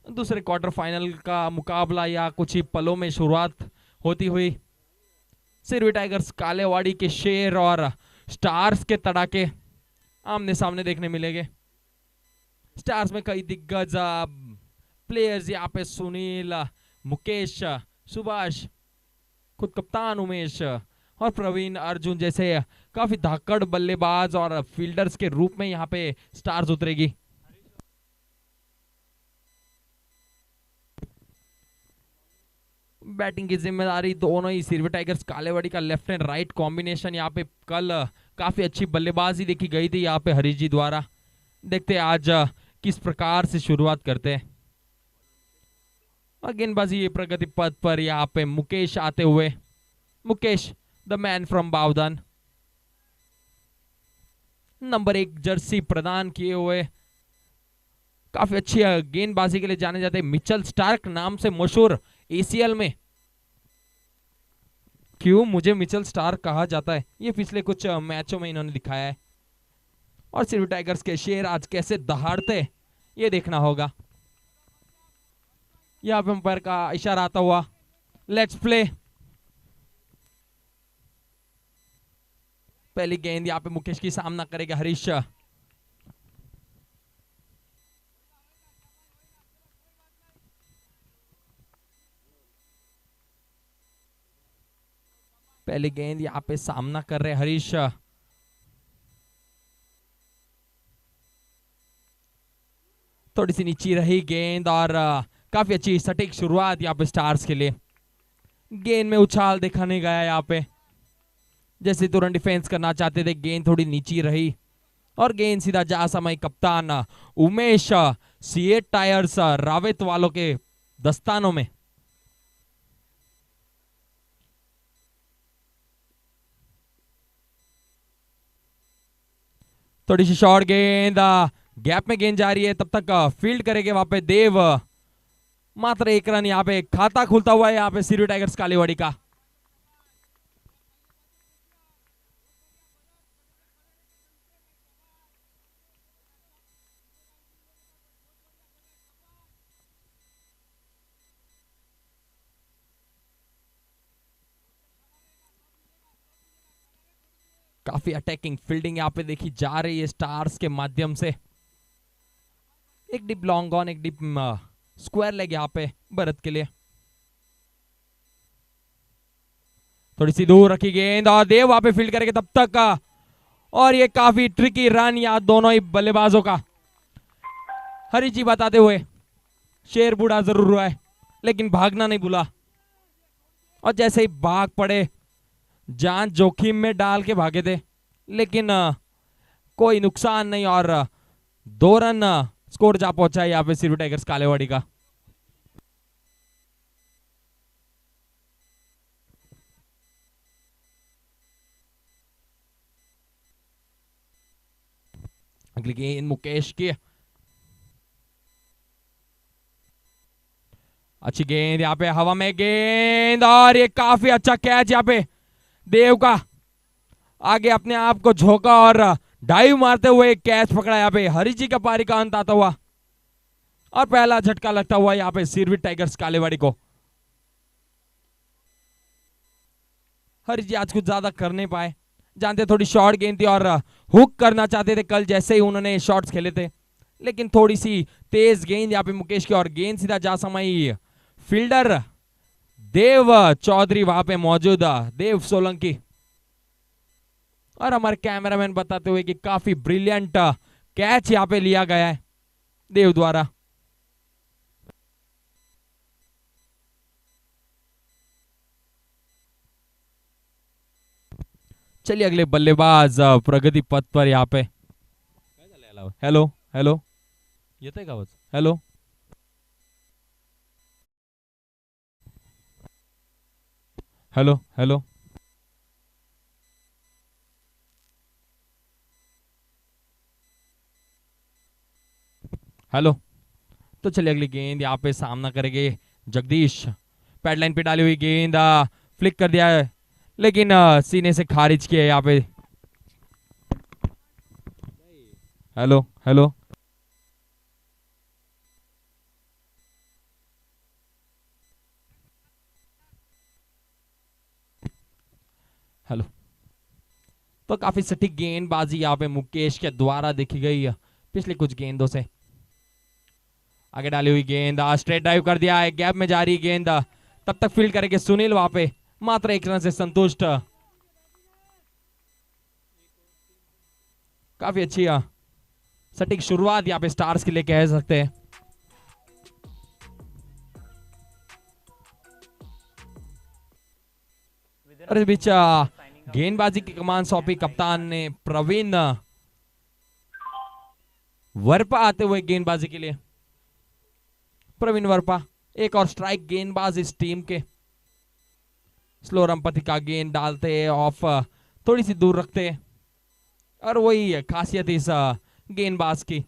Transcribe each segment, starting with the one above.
दूसरे quarter final का मुकाबला या कुछ ही पलों में शुरुआत होती हुई सिरवी टाइगर्स कालेवाड़ी के शेर और स्टार्स के तड़ाके आमने सामने देखने मिलेंगे। स्टार्स में कई दिग्गज प्लेयर्स यहाँ पे सुनील, मुकेश, सुभाष, खुद कप्तान उमेश और प्रवीण अर्जुन जैसे काफी धाकड़ बल्लेबाज और फील्डर्स के रूप में यहाँ पे स्टार्स उतरेगी। बैटिंग की जिम्मेदारी दोनों ही सिरवी टाइगर्स कालेवाड़ी का लेफ्ट एंड राइट कॉम्बिनेशन यहाँ पे कल काफी अच्छी बल्लेबाजी देखी गई थी यहाँ पे हरीश जी द्वारा। देखते हैं आज किस प्रकार से शुरुआत करते हैं। गेंदबाजी प्रगति पथ पर यहाँ पे मुकेश आते हुए, Mukesh the man from Bavdhan, number 1 Jersey प्रदान किए हुए काफी अच्छी गेंदबाजी के लिए जाने जाते हैं। मिचेल स्टार्क नाम से मशहूर एसीएल में। क्यों मुझे मिचेल स्टार्क कहा जाता है, ये पिछले कुछ मैचों में इन्होंने दिखाया है। और सिरवी टाइगर्स के शेर आज कैसे दहाड़ते ये देखना होगा। यहाँ पे अंपायर का इशारा आता हुआ, लेट्स प्ले। पहली गेंद यहाँ पे मुकेश की सामना करेगा हरीश। पहली गेंद यहाँ पे सामना कर रहे हरीश। थोड़ी सी नीची रही गेंद और काफी अच्छी सटीक शुरुआत यहाँ पे स्टार्स के लिए। गेंद में उछाल देखा नहीं गया यहाँ पे, जैसे तुरंत डिफेंस करना चाहते थे। गेंद थोड़ी नीची रही और गेंद सीधा जा समय कप्तान उमेश सीए टायर्स रावेत वालों के दस्तानों में। थोड़ी सी शॉर्ट गेंद, गैप में गेंद जा रही है, तब तक फील्ड करेंगे वहां पे देव। मात्र 1 रन यहाँ पे खाता खुलता हुआ है यहाँ पे सिरवी टाइगर्स कालीवाड़ी का। काफी अटैकिंग फील्डिंग यहाँ पे देखी जा रही है स्टार्स के माध्यम से। एक डिप लॉन्ग ऑन, एक डिप स्क्वायर लेग यहाँ पे भरत के लिए। थोड़ी सी दूर रखी गेंद और देव वहां पे फील्ड करेंगे तब तक और ये काफी ट्रिकी रन यहाँ दोनों ही बल्लेबाजों का। हरी जी बताते हुए, शेर बूढ़ा जरूर हुआ है लेकिन भागना नहीं भूला। और जैसे ही भाग पड़े, जान जोखिम में डाल के भागे थे, लेकिन कोई नुकसान नहीं और 2 रन स्कोर जा पहुंचा है यहाँ पे सिरवी टाइगर्स कालेवाड़ी का। अगली गेंद मुकेश की, अच्छी गेंद यहाँ पे हवा में गेंद और ये काफी अच्छा कैच यहाँ पे देव का। आगे अपने आप को झोंका और डाइव मारते हुए कैच पकड़ा यहाँ पे हरी जी का पारी का अंत आता हुआ और पहला झटका लगता हुआ यहाँ पे सिरवी टाइगर्स कालेवाड़ी को। हरी जी आज कुछ ज्यादा कर नहीं पाए, जानते थोड़ी शॉर्ट गेंद थी और हुक करना चाहते थे कल जैसे ही उन्होंने शॉट्स खेले थे, लेकिन थोड़ी सी तेज गेंद यहाँ पे मुकेश की और गेंद सीधा जा समय फील्डर देव चौधरी वहां पे मौजूद, देव सोलंकी। और हमारे कैमरामैन बताते हुए कि काफी ब्रिलियंट कैच यहाँ पे लिया गया है देव द्वारा। चलिए अगले बल्लेबाज प्रगति पथ पर यहाँ पे। हेलो हेलो, येतंय का आवाज? Hello hello hello, hello. तो चलिए अगली गेंद यहाँ पे सामना करेंगे जगदीश। पैडलाइन पे डाली हुई गेंद फ्लिक कर दिया है, लेकिन सीने से खारिज किया यहाँ पे। Hello hello, hello. तो काफी सटीक गेंदबाजी यहाँ पे मुकेश के द्वारा देखी गई पिछले कुछ गेंदों से। आगे डाली हुई गेंद, स्ट्रेट ड्राइव कर दिया है, गैप में जा रही गेंद, तब तक फील्ड करेंगे सुनील वहां पे, मात्र 1 रन से संतुष्ट। काफी अच्छी सटीक शुरुआत यहाँ पे स्टार्स के लिए कह सकते हैं। और इस बीच गेंदबाजी की कमान सौंपी कप्तान ने प्रवीण वर्पा आते हुए गेंदबाजी के लिए। प्रवीण वर्पा एक और स्ट्राइक गेंदबाज इस टीम के। स्लो रंपति का गेंद डालते ऑफ थोड़ी सी दूर रखते, और वही खासियत इस गेंदबाज की।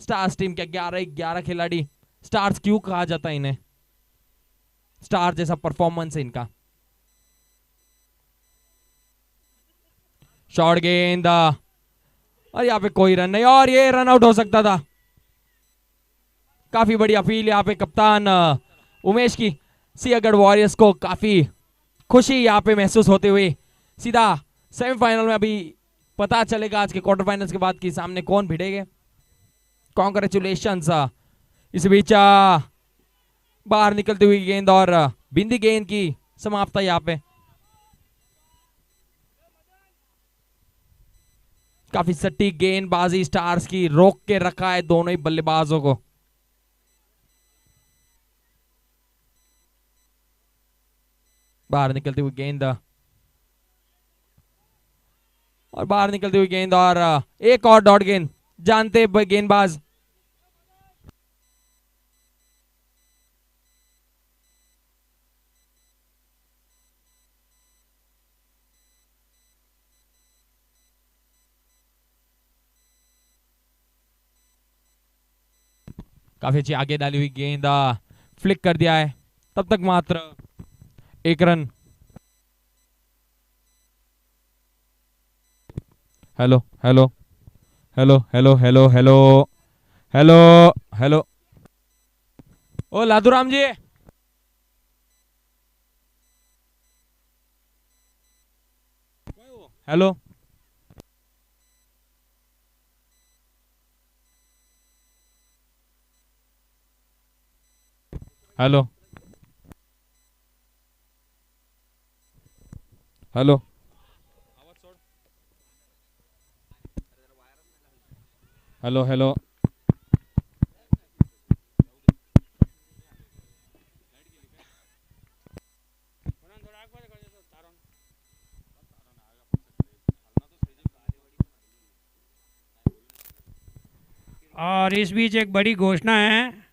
स्टार्स टीम के 11 खिलाड़ी, स्टार्स क्यों कहा जाता है इन्हें, स्टार जैसा परफॉर्मेंस है इनका। शॉर्ट गेंद, और यहाँ पे कोई रन नहीं, और ये रन आउट हो सकता था। काफी बड़ी अपील यहाँ पे कप्तान उमेश की। सियागढ़ वॉरियर्स को काफी खुशी यहाँ पे महसूस होते हुए सीधा सेमीफाइनल में अभी पता चलेगा आज के क्वार्टर फाइनल्स के बाद कि सामने कौन भिड़ेंगे। कॉन्ग्रेचुलेशंस। इस बीच बाहर निकलती हुई गेंद और बिंदी गेंद की समाप्त यहाँ पे। काफी सटीक गेंदबाजी स्टार्स की, रोक के रखा है दोनों ही बल्लेबाजों को। बाहर निकलती हुई गेंद, और बाहर निकलती हुई गेंद, और एक और डॉट गेंद। जानते गेंदबाज काफी अच्छी आगे डाली हुई गेंद, फ्लिक कर दिया है, तब तक मात्र 1 run. Hello hello hello hello hello hello hello hello, ओ Laduram ji, hello. Hello hello hello hello. और इस बीच एक बड़ी घोषणा है,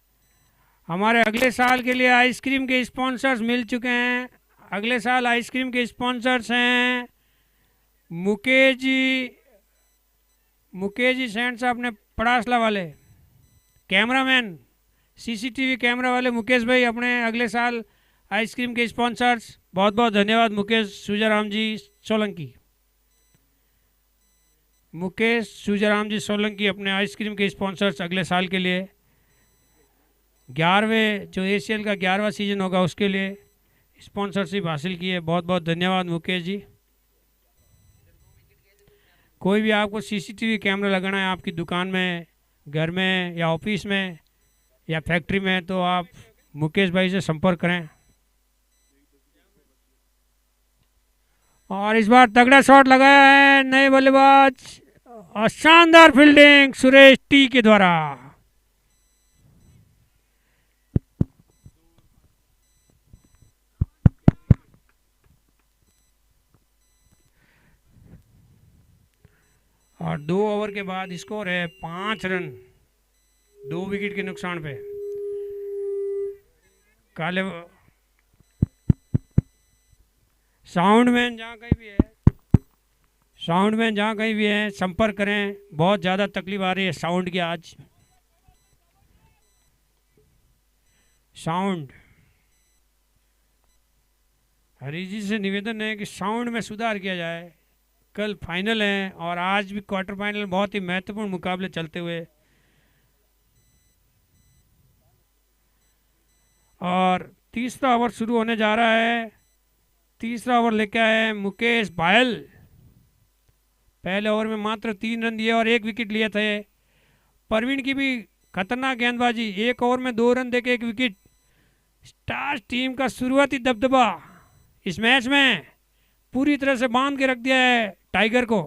हमारे अगले साल के लिए आइसक्रीम के स्पॉन्सर्स मिल चुके हैं। अगले साल आइसक्रीम के स्पॉन्सर्स हैं मुकेश जी सेंट साहब ने पड़ासला वाले कैमरामैन, सीसीटीवी कैमरा वाले मुकेश भाई अपने अगले साल आइसक्रीम के स्पॉन्सर्स। बहुत बहुत धन्यवाद मुकेश सूजाराम जी सोलंकी। मुकेश सूजाराम जी सोलंकी अपने आइसक्रीम के स्पॉन्सर्स अगले साल के लिए 11वें जो एशियल का 11वां सीजन होगा उसके लिए स्पॉन्सरशिप हासिल की है। बहुत बहुत धन्यवाद मुकेश जी। कोई भी आपको सीसीटीवी कैमरा लगाना है आपकी दुकान में, घर में या ऑफिस में या फैक्ट्री में, तो आप मुकेश भाई से संपर्क करें। और इस बार तगड़ा शॉट लगाया है नए बल्लेबाज और शानदार फील्डिंग सुरेश टी के द्वारा। और 2 ओवर के बाद स्कोर है 5 रन, 2 विकेट के नुकसान पे। काले साउंडमैन जहाँ कहीं भी है, साउंडमैन जहाँ कहीं भी है संपर्क करें। बहुत ज़्यादा तकलीफ आ रही है साउंड की आज। साउंड, हरी जी से निवेदन है कि साउंड में सुधार किया जाए। कल फाइनल है और आज भी क्वार्टर फाइनल, बहुत ही महत्वपूर्ण मुकाबले चलते हुए। और 30वां ओवर शुरू होने जा रहा है। तीसरा ओवर लेके आए हैं मुकेश भायल। पहले ओवर में मात्र 3 रन दिए और 1 विकेट लिए थे। परवीन की भी खतरनाक गेंदबाजी, 1 ओवर में 2 रन देके 1 विकेट। स्टार्स टीम का शुरुआती दबदबा इस मैच में पूरी तरह से बांध के रख दिया है टाइगर को।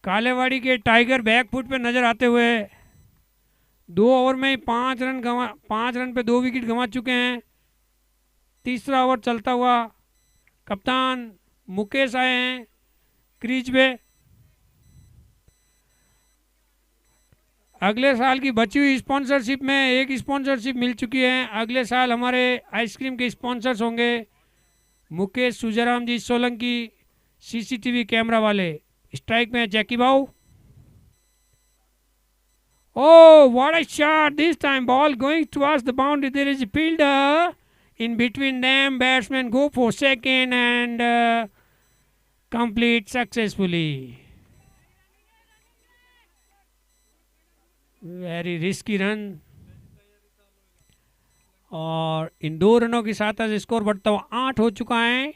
कालेवाड़ी के टाइगर बैकफुट पे नजर आते हुए 2 ओवर में 5 रन पे 2 विकेट गंवा चुके हैं। तीसरा ओवर चलता हुआ कप्तान मुकेश आए हैं क्रीज पे। अगले साल की बची हुई स्पॉन्सरशिप में एक स्पॉन्सरशिप मिल चुकी है। अगले साल हमारे आइसक्रीम के स्पॉन्सर्स होंगे मुकेश सुजाराम जी सोलंकी, सीसीटीवी कैमरा वाले। स्ट्राइक में जैकी बाऊ। Oh, what a shot! This time ball going towards the boundary. There is a fielder in between them. Batsmen go for second and complete successfully. Very risky run. और इन 2 रनों के साथ आज score बढ़ता हुआ 8 हो चुका है।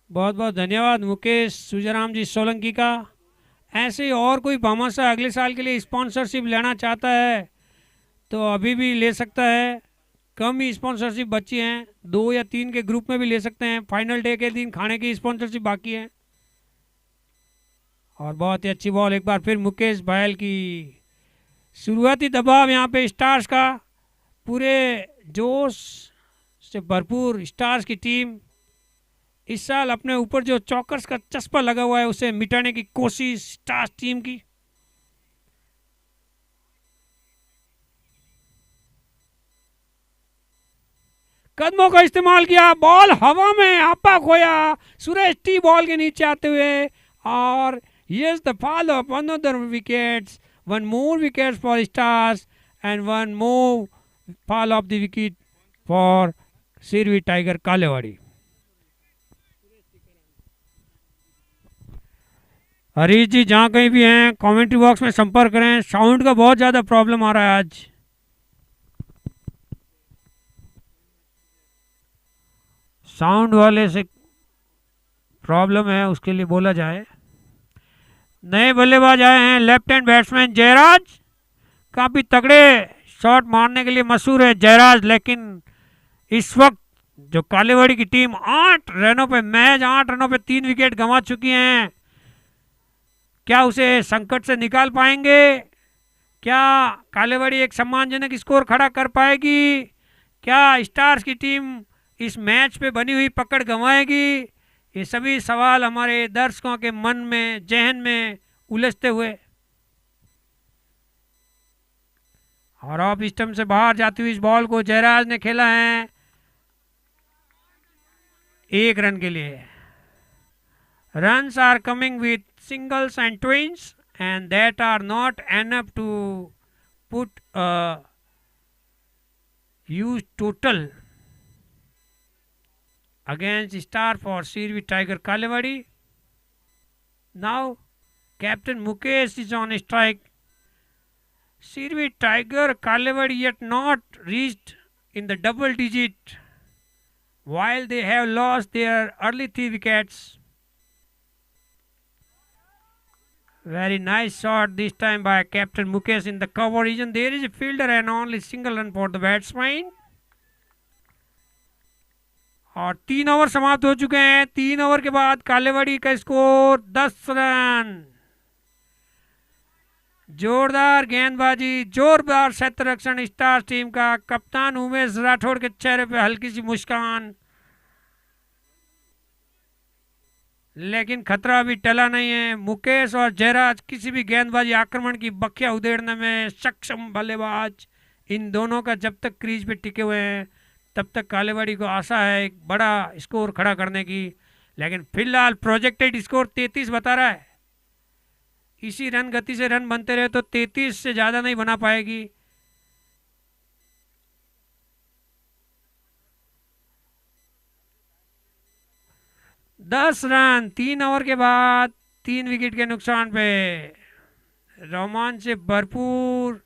बहुत बहुत धन्यवाद मुकेश सुजाराम जी सोलंकी का। ऐसे ही और कोई भामाशाह अगले साल के लिए स्पॉन्सरशिप लेना चाहता है तो अभी भी ले सकता है। कम ही स्पॉन्सरशिप बची हैं, 2 या 3 के ग्रुप में भी ले सकते हैं। फाइनल डे के दिन खाने की स्पॉन्सरशिप बाकी है। और बहुत ही अच्छी बॉल एक बार फिर मुकेश भायल की। शुरुआती दबाव यहाँ पे स्टार्स का, पूरे जोश से भरपूर स्टार्स की टीम इस साल अपने ऊपर जो चौकर्स का चस्पा लगा हुआ है उसे मिटाने की कोशिश स्टार्स टीम की। कदमों का इस्तेमाल किया, बॉल हवा में आपा खोया सुरेश टी बॉल के नीचे आते हुए। और yes the fall of another wickets, 1 more wickets for stars and 1 more fall of the wicket for Sirvi tiger Kalewadi. Harish ji जहाँ कहीं भी हैं कमेंट्री बॉक्स में संपर्क करें। साउंड का बहुत ज़्यादा प्रॉब्लम आ रहा है आज। साउंड वाले से प्रॉब्लम है, उसके लिए बोला जाए। नए बल्लेबाज आए हैं लेफ्ट हैंड बैट्समैन जयराज। काफ़ी तगड़े शॉट मारने के लिए मशहूर है जयराज, लेकिन इस वक्त जो कालेवाड़ी की टीम 8 रनों पे मैच 8 रनों पे 3 विकेट गंवा चुकी हैं, क्या उसे संकट से निकाल पाएंगे? क्या कालेवाड़ी एक सम्मानजनक स्कोर खड़ा कर पाएगी? क्या स्टार्स की टीम इस मैच पे बनी हुई पकड़ गंवाएगी? ये सभी सवाल हमारे दर्शकों के मन में जहन में उलझते हुए। और ऑफ स्टंप से बाहर जाती हुई इस बॉल को जयराज ने खेला है 1 रन के लिए। Runs are coming with singles and twins, and that are not enough to put a huge total against star for Sirvi Tiger Kalewadi. Now, Captain Mukesh is on strike. Sirvi Tiger Kalewadi yet not reached in the double digit, while they have lost their early 3 wickets. Very nice shot this time by Captain Mukesh in the cover region. There is a fielder and only single run for the batsman. और 3 over समाप्त हो चुके हैं। 3 over के बाद कालेवाड़ी का score 10 run. जोरदार गेंदबाजी, जोरदार शतरक्षण स्टार टीम का। कप्तान उमेश राठौड़ के चेहरे पे हल्की सी मुस्कान, लेकिन खतरा अभी टला नहीं है। मुकेश और जयराज किसी भी गेंदबाजी आक्रमण की बखिया उधेड़ने में सक्षम बल्लेबाज। इन दोनों का जब तक क्रीज पे टिके हुए हैं तब तक कालेवाड़ी को आशा है एक बड़ा स्कोर खड़ा करने की, लेकिन फिलहाल प्रोजेक्टेड स्कोर 33 बता रहा है। इसी रन गति से रन बनते रहे तो 33 से ज़्यादा नहीं बना पाएगी। दस रन 3 ओवर के बाद 3 विकेट के नुकसान पे। रोमांच से भरपूर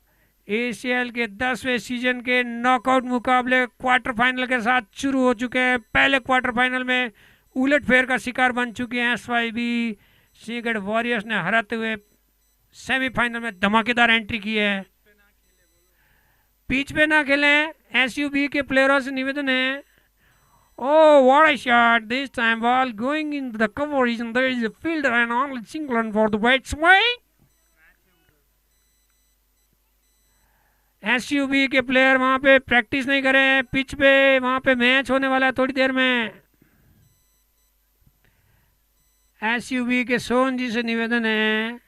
एसीएल के 10वें सीजन के नॉकआउट मुकाबले क्वार्टर फाइनल के साथ शुरू हो चुके हैं। पहले क्वार्टर फाइनल में उलटफेर का शिकार बन चुके हैं एसवाईबी सिंहगढ़ वॉरियर्स ने हराते हुए सेमीफाइनल में धमाकेदार एंट्री की है। पिच पे ना खेलें, एसयूबी के प्लेयरों से निवेदन है। Oh, what a shot! This time ball going into the coverage and there is a fielder and only single run for the batsman. SUB के प्लेयर वहां पे प्रैक्टिस नहीं करें, पिच पे वहां पे मैच होने वाला है थोड़ी देर में। एसयूबी के सोन जी से निवेदन है।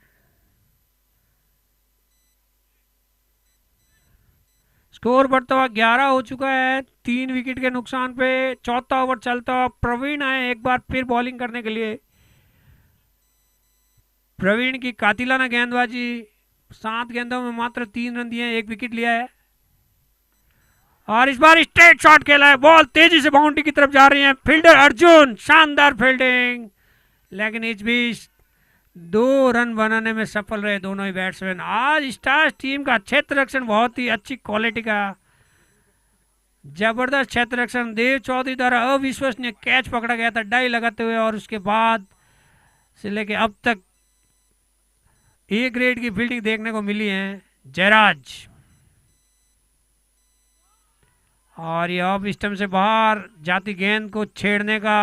स्कोर बढ़ता हुआ 11 हो चुका है, 3 विकेट के नुकसान पे। चौथा ओवर चलता हुआ प्रवीण आए एक बार फिर बॉलिंग करने के लिए। प्रवीण की कातिलाना गेंदबाजी, 7 गेंदों में मात्र 3 रन दिए, 1 विकेट लिया है। और इस बार स्ट्रेट शॉट खेला है, बॉल तेजी से बाउंड्री की तरफ जा रही है। फील्डर अर्जुन शानदार फील्डिंग, लेकिन इस बीच 2 रन बनाने में सफल रहे दोनों ही बैट्समैन। आज स्टार्स टीम का क्षेत्र रक्षण बहुत ही अच्छी क्वालिटी का, जबरदस्त क्षेत्र रक्षण। देव चौधरी द्वारा अविश्वसनीय कैच पकड़ा गया था डाई लगाते हुए, और उसके बाद से लेके अब तक ए ग्रेड की फील्डिंग देखने को मिली है जयराज। और ये ऑफ स्टंप से बाहर जाती गेंद को छेड़ने का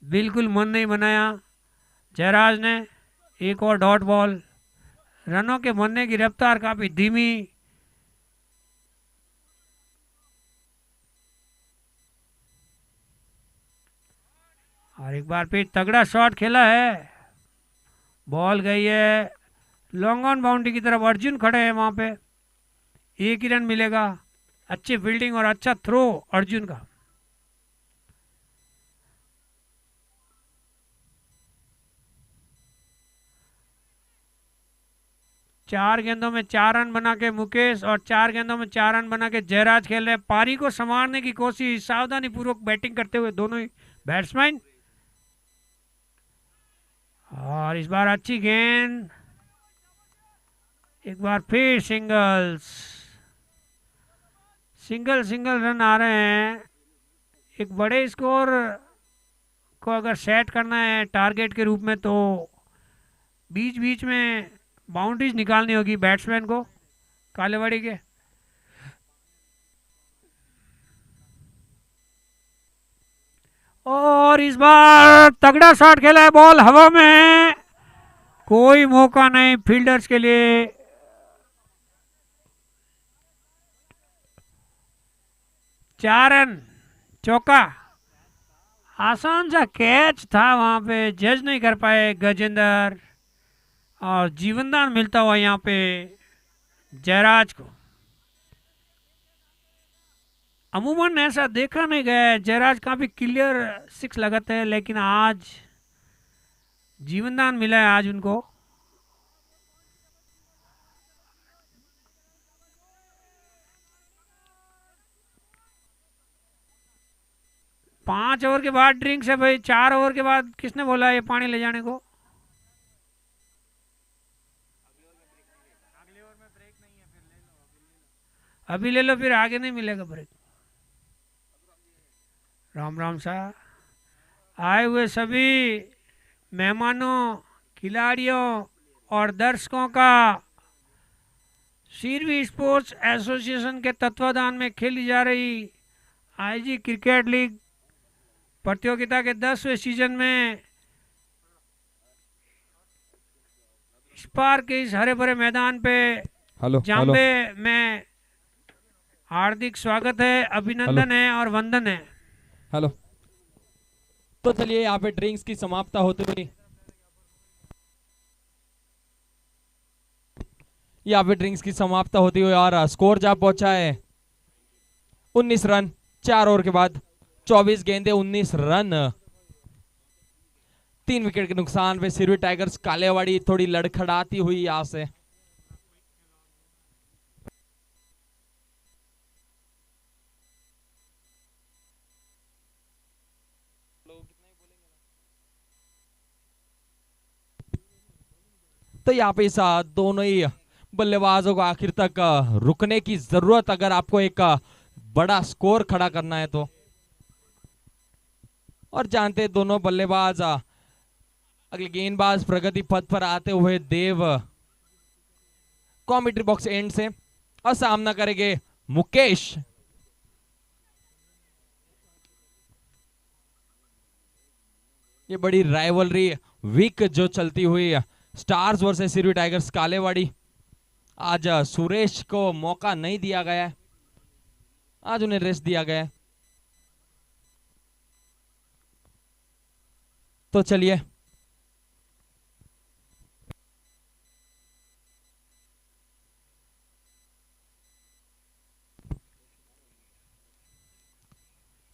बिल्कुल मन नहीं बनाया जयराज ने। एक और डॉट बॉल, रनों के बनने की रफ्तार काफी धीमी। और एक बार फिर तगड़ा शॉट खेला है, बॉल गई है लॉन्ग ऑन बाउंड्री की तरफ। अर्जुन खड़े हैं वहां पे, 1 ही रन मिलेगा। अच्छी फील्डिंग और अच्छा थ्रो अर्जुन का। चार गेंदों में 4 रन बना के मुकेश और 4 गेंदों में 4 रन बना के जयराज खेल रहे हैं। पारी को संवारने की कोशिश, सावधानी पूर्वक बैटिंग करते हुए दोनों ही बैट्समैन। और इस बार अच्छी गेंद, एक बार फिर सिंगल रन आ रहे हैं। एक बड़े स्कोर को अगर सेट करना है टारगेट के रूप में, तो बीच बीच में बाउंड्रीज निकालनी होगी बैट्समैन को कालेवाड़ी के। और इस बार तगड़ा शॉट खेला है, बॉल हवा में, कोई मौका नहीं फील्डर्स के लिए। चार रन, चौका। आसान सा कैच था वहां पे, जज नहीं कर पाए गजेंद्र, और जीवनदान मिलता हुआ यहाँ पे जयराज को। अमूमन ऐसा देखा नहीं गया है, जयराज काफी क्लियर 6 लगाते हैं, लेकिन आज जीवनदान मिला है आज उनको। पांच ओवर के बाद ड्रिंक्स है भाई। 4 ओवर के बाद किसने बोला ये पानी ले जाने को? अभी ले लो, फिर आगे नहीं मिलेगा ब्रेक। राम राम सा आए हुए सभी मेहमानों, खिलाड़ियों और दर्शकों का सीरवी स्पोर्ट्स एसोसिएशन के तत्वाधान में खेली जा रही आईजी क्रिकेट लीग प्रतियोगिता के 10वें सीजन में इस पार के इस हरे भरे मैदान पे जाम्बे में हार्दिक स्वागत है, अभिनंदन है और वंदन है। हेलो। तो चलिए यहाँ पे ड्रिंक्स की समाप्ति होते हुए और स्कोर जा पहुंचा है 19 रन 4 ओवर के बाद, 24 गेंदे 19 रन, 3 विकेट के नुकसान पे सिरवी टाइगर्स कालेवाड़ी थोड़ी लड़खड़ाती हुई यहां से। तो यहाँ पे दोनों ही बल्लेबाजों को आखिर तक रुकने की जरूरत, अगर आपको एक बड़ा स्कोर खड़ा करना है तो। और जानते हैं दोनों बल्लेबाज अगले गेंदबाज प्रगति पथ पर आते हुए देव कॉमेंट्री बॉक्स एंड से, और सामना करेंगे मुकेश। ये बड़ी राइवलरी वीक जो चलती हुई stars versus Sirvi tigers Kalewadi, आज सुरेश को मौका नहीं दिया गया है, आज उन्हें रेस्ट दिया गया है। तो चलिए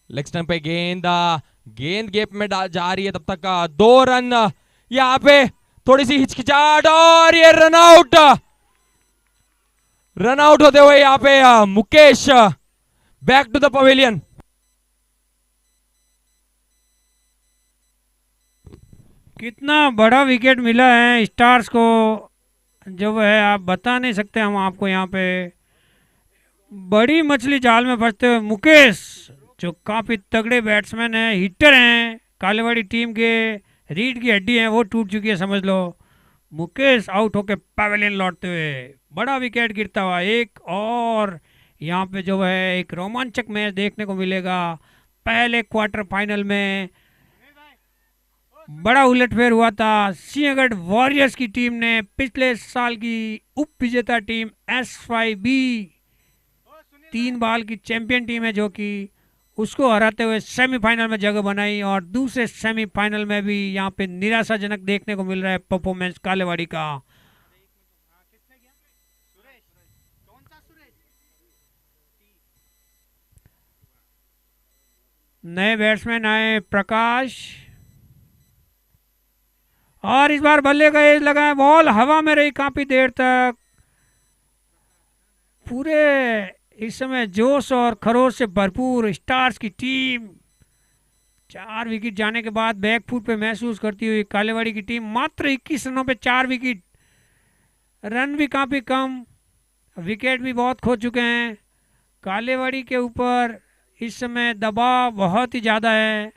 लेग स्टंप पे गेंद गैप में जा रही है, तब तक 2 रन। यहाँ पे थोड़ी सी हिचकिचाहट और ये रन आउट होते हुए यहाँ पे Mukesh back to the pavilion. कितना बड़ा विकेट मिला है स्टार्स को, जो है आप बता नहीं सकते हम आपको। यहाँ पे बड़ी मछली जाल में फंसते हुए मुकेश, जो काफ़ी तगड़े बैट्समैन हैं, हिटर हैं, कालेवाड़ी टीम के रीढ़ की हड्डी हैं, वो टूट चुकी है समझ लो। मुकेश आउट होके पवेलियन लौटते हुए बड़ा विकेट गिरता हुआ एक, और यहाँ पे जो है एक रोमांचक मैच देखने को मिलेगा। पहले क्वार्टर फाइनल में बड़ा उलटफेर हुआ था। सिंहगढ़ वॉरियर्स की टीम ने पिछले साल की उप विजेता टीम S5B 3 बाल की चैंपियन टीम है, जो कि उसको हराते हुए सेमीफाइनल में जगह बनाई। और दूसरे सेमीफाइनल में भी यहाँ पे निराशाजनक देखने को मिल रहा है परफॉर्मेंस कालेवाड़ी का। नए बैट्समैन आए प्रकाश, और इस बार बल्ले का एज लगा है, बॉल हवा में रही काफी देर तक। पूरे इस समय जोश और खरोश से भरपूर स्टार्स की टीम 4 विकेट जाने के बाद बैकफुट पे महसूस करती हुई कालेवाड़ी की टीम मात्र 21 रनों पे 4 विकेट, रन भी काफ़ी कम, विकेट भी बहुत खो चुके हैं। कालेवाड़ी के ऊपर इस समय दबाव बहुत ही ज़्यादा है,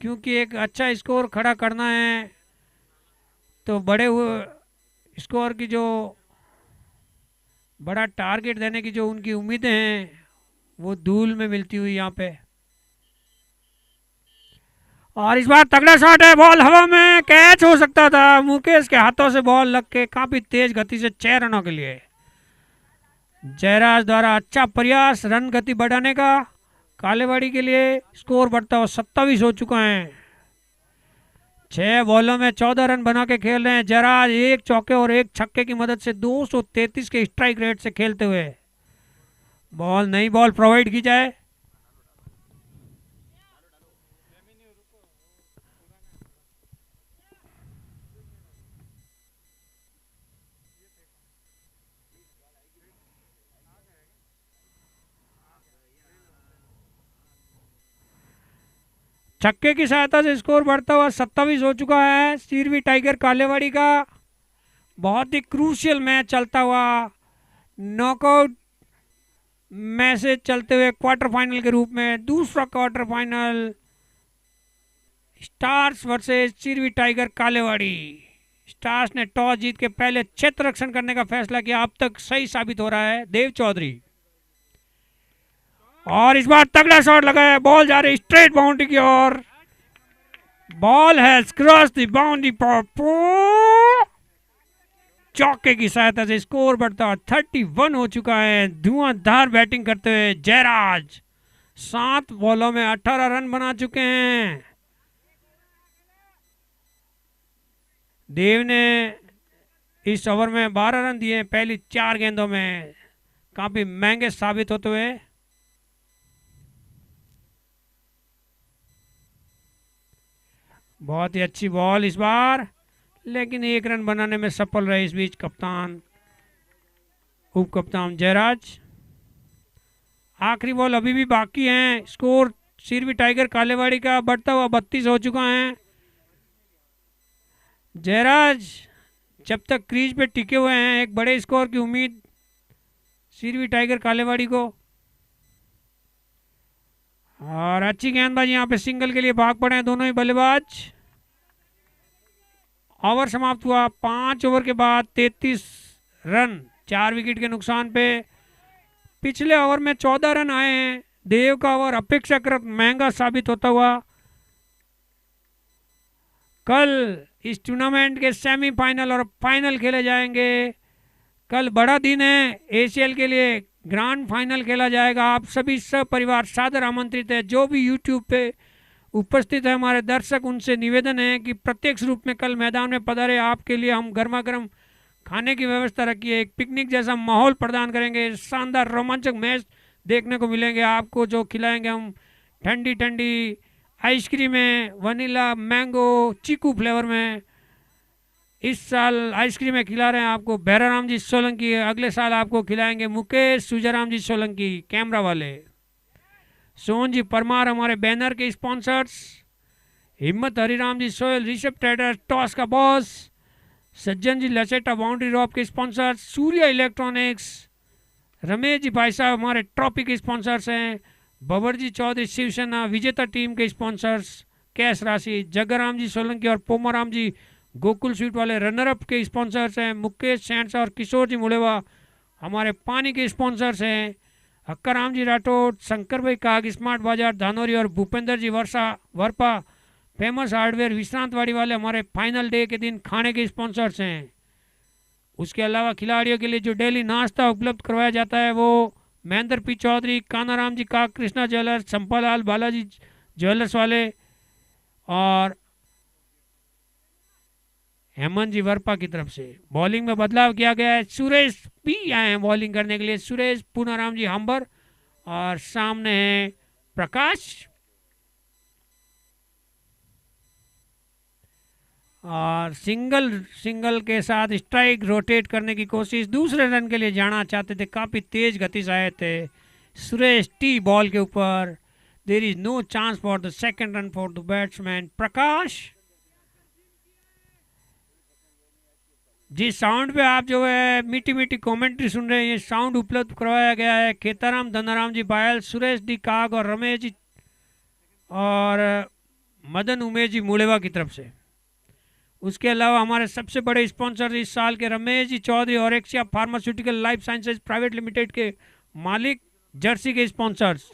क्योंकि एक अच्छा स्कोर खड़ा करना है तो बड़े हुए स्कोर की जो बड़ा टारगेट देने की जो उनकी उम्मीदें हैं वो धूल में मिलती हुई यहाँ पे। और इस बार तगड़ा शॉट है, बॉल हवा में, कैच हो सकता था। मुकेश के हाथों से बॉल लग के काफी तेज गति से 6 रनों के लिए जयराज द्वारा अच्छा प्रयास रन गति बढ़ाने का। कालेवाड़ी के लिए स्कोर बढ़ता हुआ 27 हो चुका है। 6 बॉलों में 14 रन बना के खेल रहे हैं जयराज, 1 चौके और 1 छक्के की मदद से 233 के स्ट्राइक रेट से खेलते हुए। बॉल नई बॉल प्रोवाइड की जाए। छक्के की सहायता से स्कोर बढ़ता हुआ 27 हो चुका है। सिरवी टाइगर कालेवाड़ी का बहुत ही क्रूशियल मैच चलता हुआ नॉकआउट मैच चलते हुए क्वार्टर फाइनल के रूप में दूसरा quarter final stars versus Sirvi tiger Kalewadi. Stars ने टॉस जीत के पहले क्षेत्र रक्षण करने का फैसला किया, अब तक सही साबित हो रहा है देव चौधरी। और इस बार तगड़ा शॉट लगा है, बॉल जा रही स्ट्रेट बाउंड्री की ओर, ball has cross the boundary for 4। चौके की सहायता से स्कोर बढ़ता 31 हो चुका है। धुआंधार बैटिंग करते हुए जयराज 7 बॉलों में 18 रन बना चुके हैं। देव ने इस ओवर में 12 रन दिए पहली 4 गेंदों में, काफी महंगे साबित होते हुए। बहुत ही अच्छी बॉल इस बार, लेकिन 1 रन बनाने में सफल रहे इस बीच कप्तान उप कप्तान जयराज। आखिरी बॉल अभी भी बाकी है। स्कोर सिरवी टाइगर कालेवाड़ी का बढ़ता हुआ 32 हो चुका है। जयराज जब तक क्रीज पे टिके हुए हैं, एक बड़े स्कोर की उम्मीद सीरवी टाइगर कालेवाड़ी को। और अच्छी गेंदबाजी, यहाँ पे सिंगल के लिए भाग पड़े हैं दोनों ही बल्लेबाज। ओवर समाप्त हुआ 5 ओवर के बाद 33 रन 4 विकेट के नुकसान पे। पिछले ओवर में 14 रन आए हैं। देव का ओवर अपेक्षाकृत महंगा साबित होता हुआ। कल इस टूर्नामेंट के सेमीफाइनल और फाइनल खेले जाएंगे। कल बड़ा दिन है, एसीएल के लिए ग्रैंड फाइनल खेला जाएगा। आप सभी सपरिवार सादर आमंत्रित है। जो भी यूट्यूब पे उपस्थित है हमारे दर्शक, उनसे निवेदन है कि प्रत्यक्ष रूप में कल मैदान में पधारे। आपके लिए हम गर्मा गर्म खाने की व्यवस्था रखी है। एक पिकनिक जैसा माहौल प्रदान करेंगे। शानदार रोमांचक मैच देखने को मिलेंगे आपको। जो खिलाएंगे हम ठंडी ठंडी आइसक्रीम है, वनीला, मैंगो, चीकू फ्लेवर में। इस साल आइसक्रीम में खिला रहे हैं आपको भैराराम जी सोलंकी। अगले साल आपको खिलाएंगे मुकेश सुजाराम जी सोलंकी, कैमरा वाले। सोहन जी परमार हमारे बैनर के स्पॉन्सर्स। हिम्मत हरिराम जी सोयल, ऋषभ ट्रेडर्स, टॉस का बॉस। सज्जन जी लचेटा बाउंड्री रॉप के स्पॉन्सर्स। सूर्या इलेक्ट्रॉनिक्स। रमेश जी भाई साहब हमारे ट्रॉफी के स्पॉन्सर्स हैं। बबर जी चौधरी शिवसेना विजेता टीम के स्पॉन्सर्स। कैश राशि जगराम जी सोलंकी और पोमाराम जी गोकुल स्वीट वाले रनरअप के स्पॉन्सर्स हैं। मुकेश सैंसा और किशोर जी मुड़ेवा हमारे पानी के स्पॉन्सर्स हैं। हक्काराम जी राठौड़, शंकर भाई काग, स्मार्ट बाजार धानोरी और भूपेंद्र जी वर्पा फेमस हार्डवेयर विश्रांतवाड़ी वाले हमारे फाइनल डे के दिन खाने के स्पॉन्सर्स हैं। उसके अलावा खिलाड़ियों के लिए जो डेली नाश्ता उपलब्ध करवाया जाता है वो महेंद्र पी चौधरी, कानाराम जी काग, कृष्णा ज्वेलर्स, चंपालाल बालाजी ज्वेलर्स वाले और हेमंत जी वर्पा की तरफ से। बॉलिंग में बदलाव किया गया है। सुरेश भी आए हैं बॉलिंग करने के लिए। सुरेश, पूनाराम जी हम्बर और सामने है प्रकाश। और सिंगल के साथ स्ट्राइक रोटेट करने की कोशिश। दूसरे रन के लिए जाना चाहते थे, काफ़ी तेज गति से आए थे सुरेश टी बॉल के ऊपर। There is no chance for the second run for the batsman Prakash. जिस साउंड पे आप जो है मीठी मीठी कमेंट्री सुन रहे हैं, ये साउंड उपलब्ध करवाया गया है खेताराम धनाराम जी बायल, सुरेश डी काग और रमेश जी और मदन उमेश जी मुड़ेवा की तरफ से। उसके अलावा हमारे सबसे बड़े स्पॉन्सर इस साल के रमेश जी चौधरी और Axia pharmaceutical life sciences private limited के मालिक, जर्सी के स्पॉन्सर्स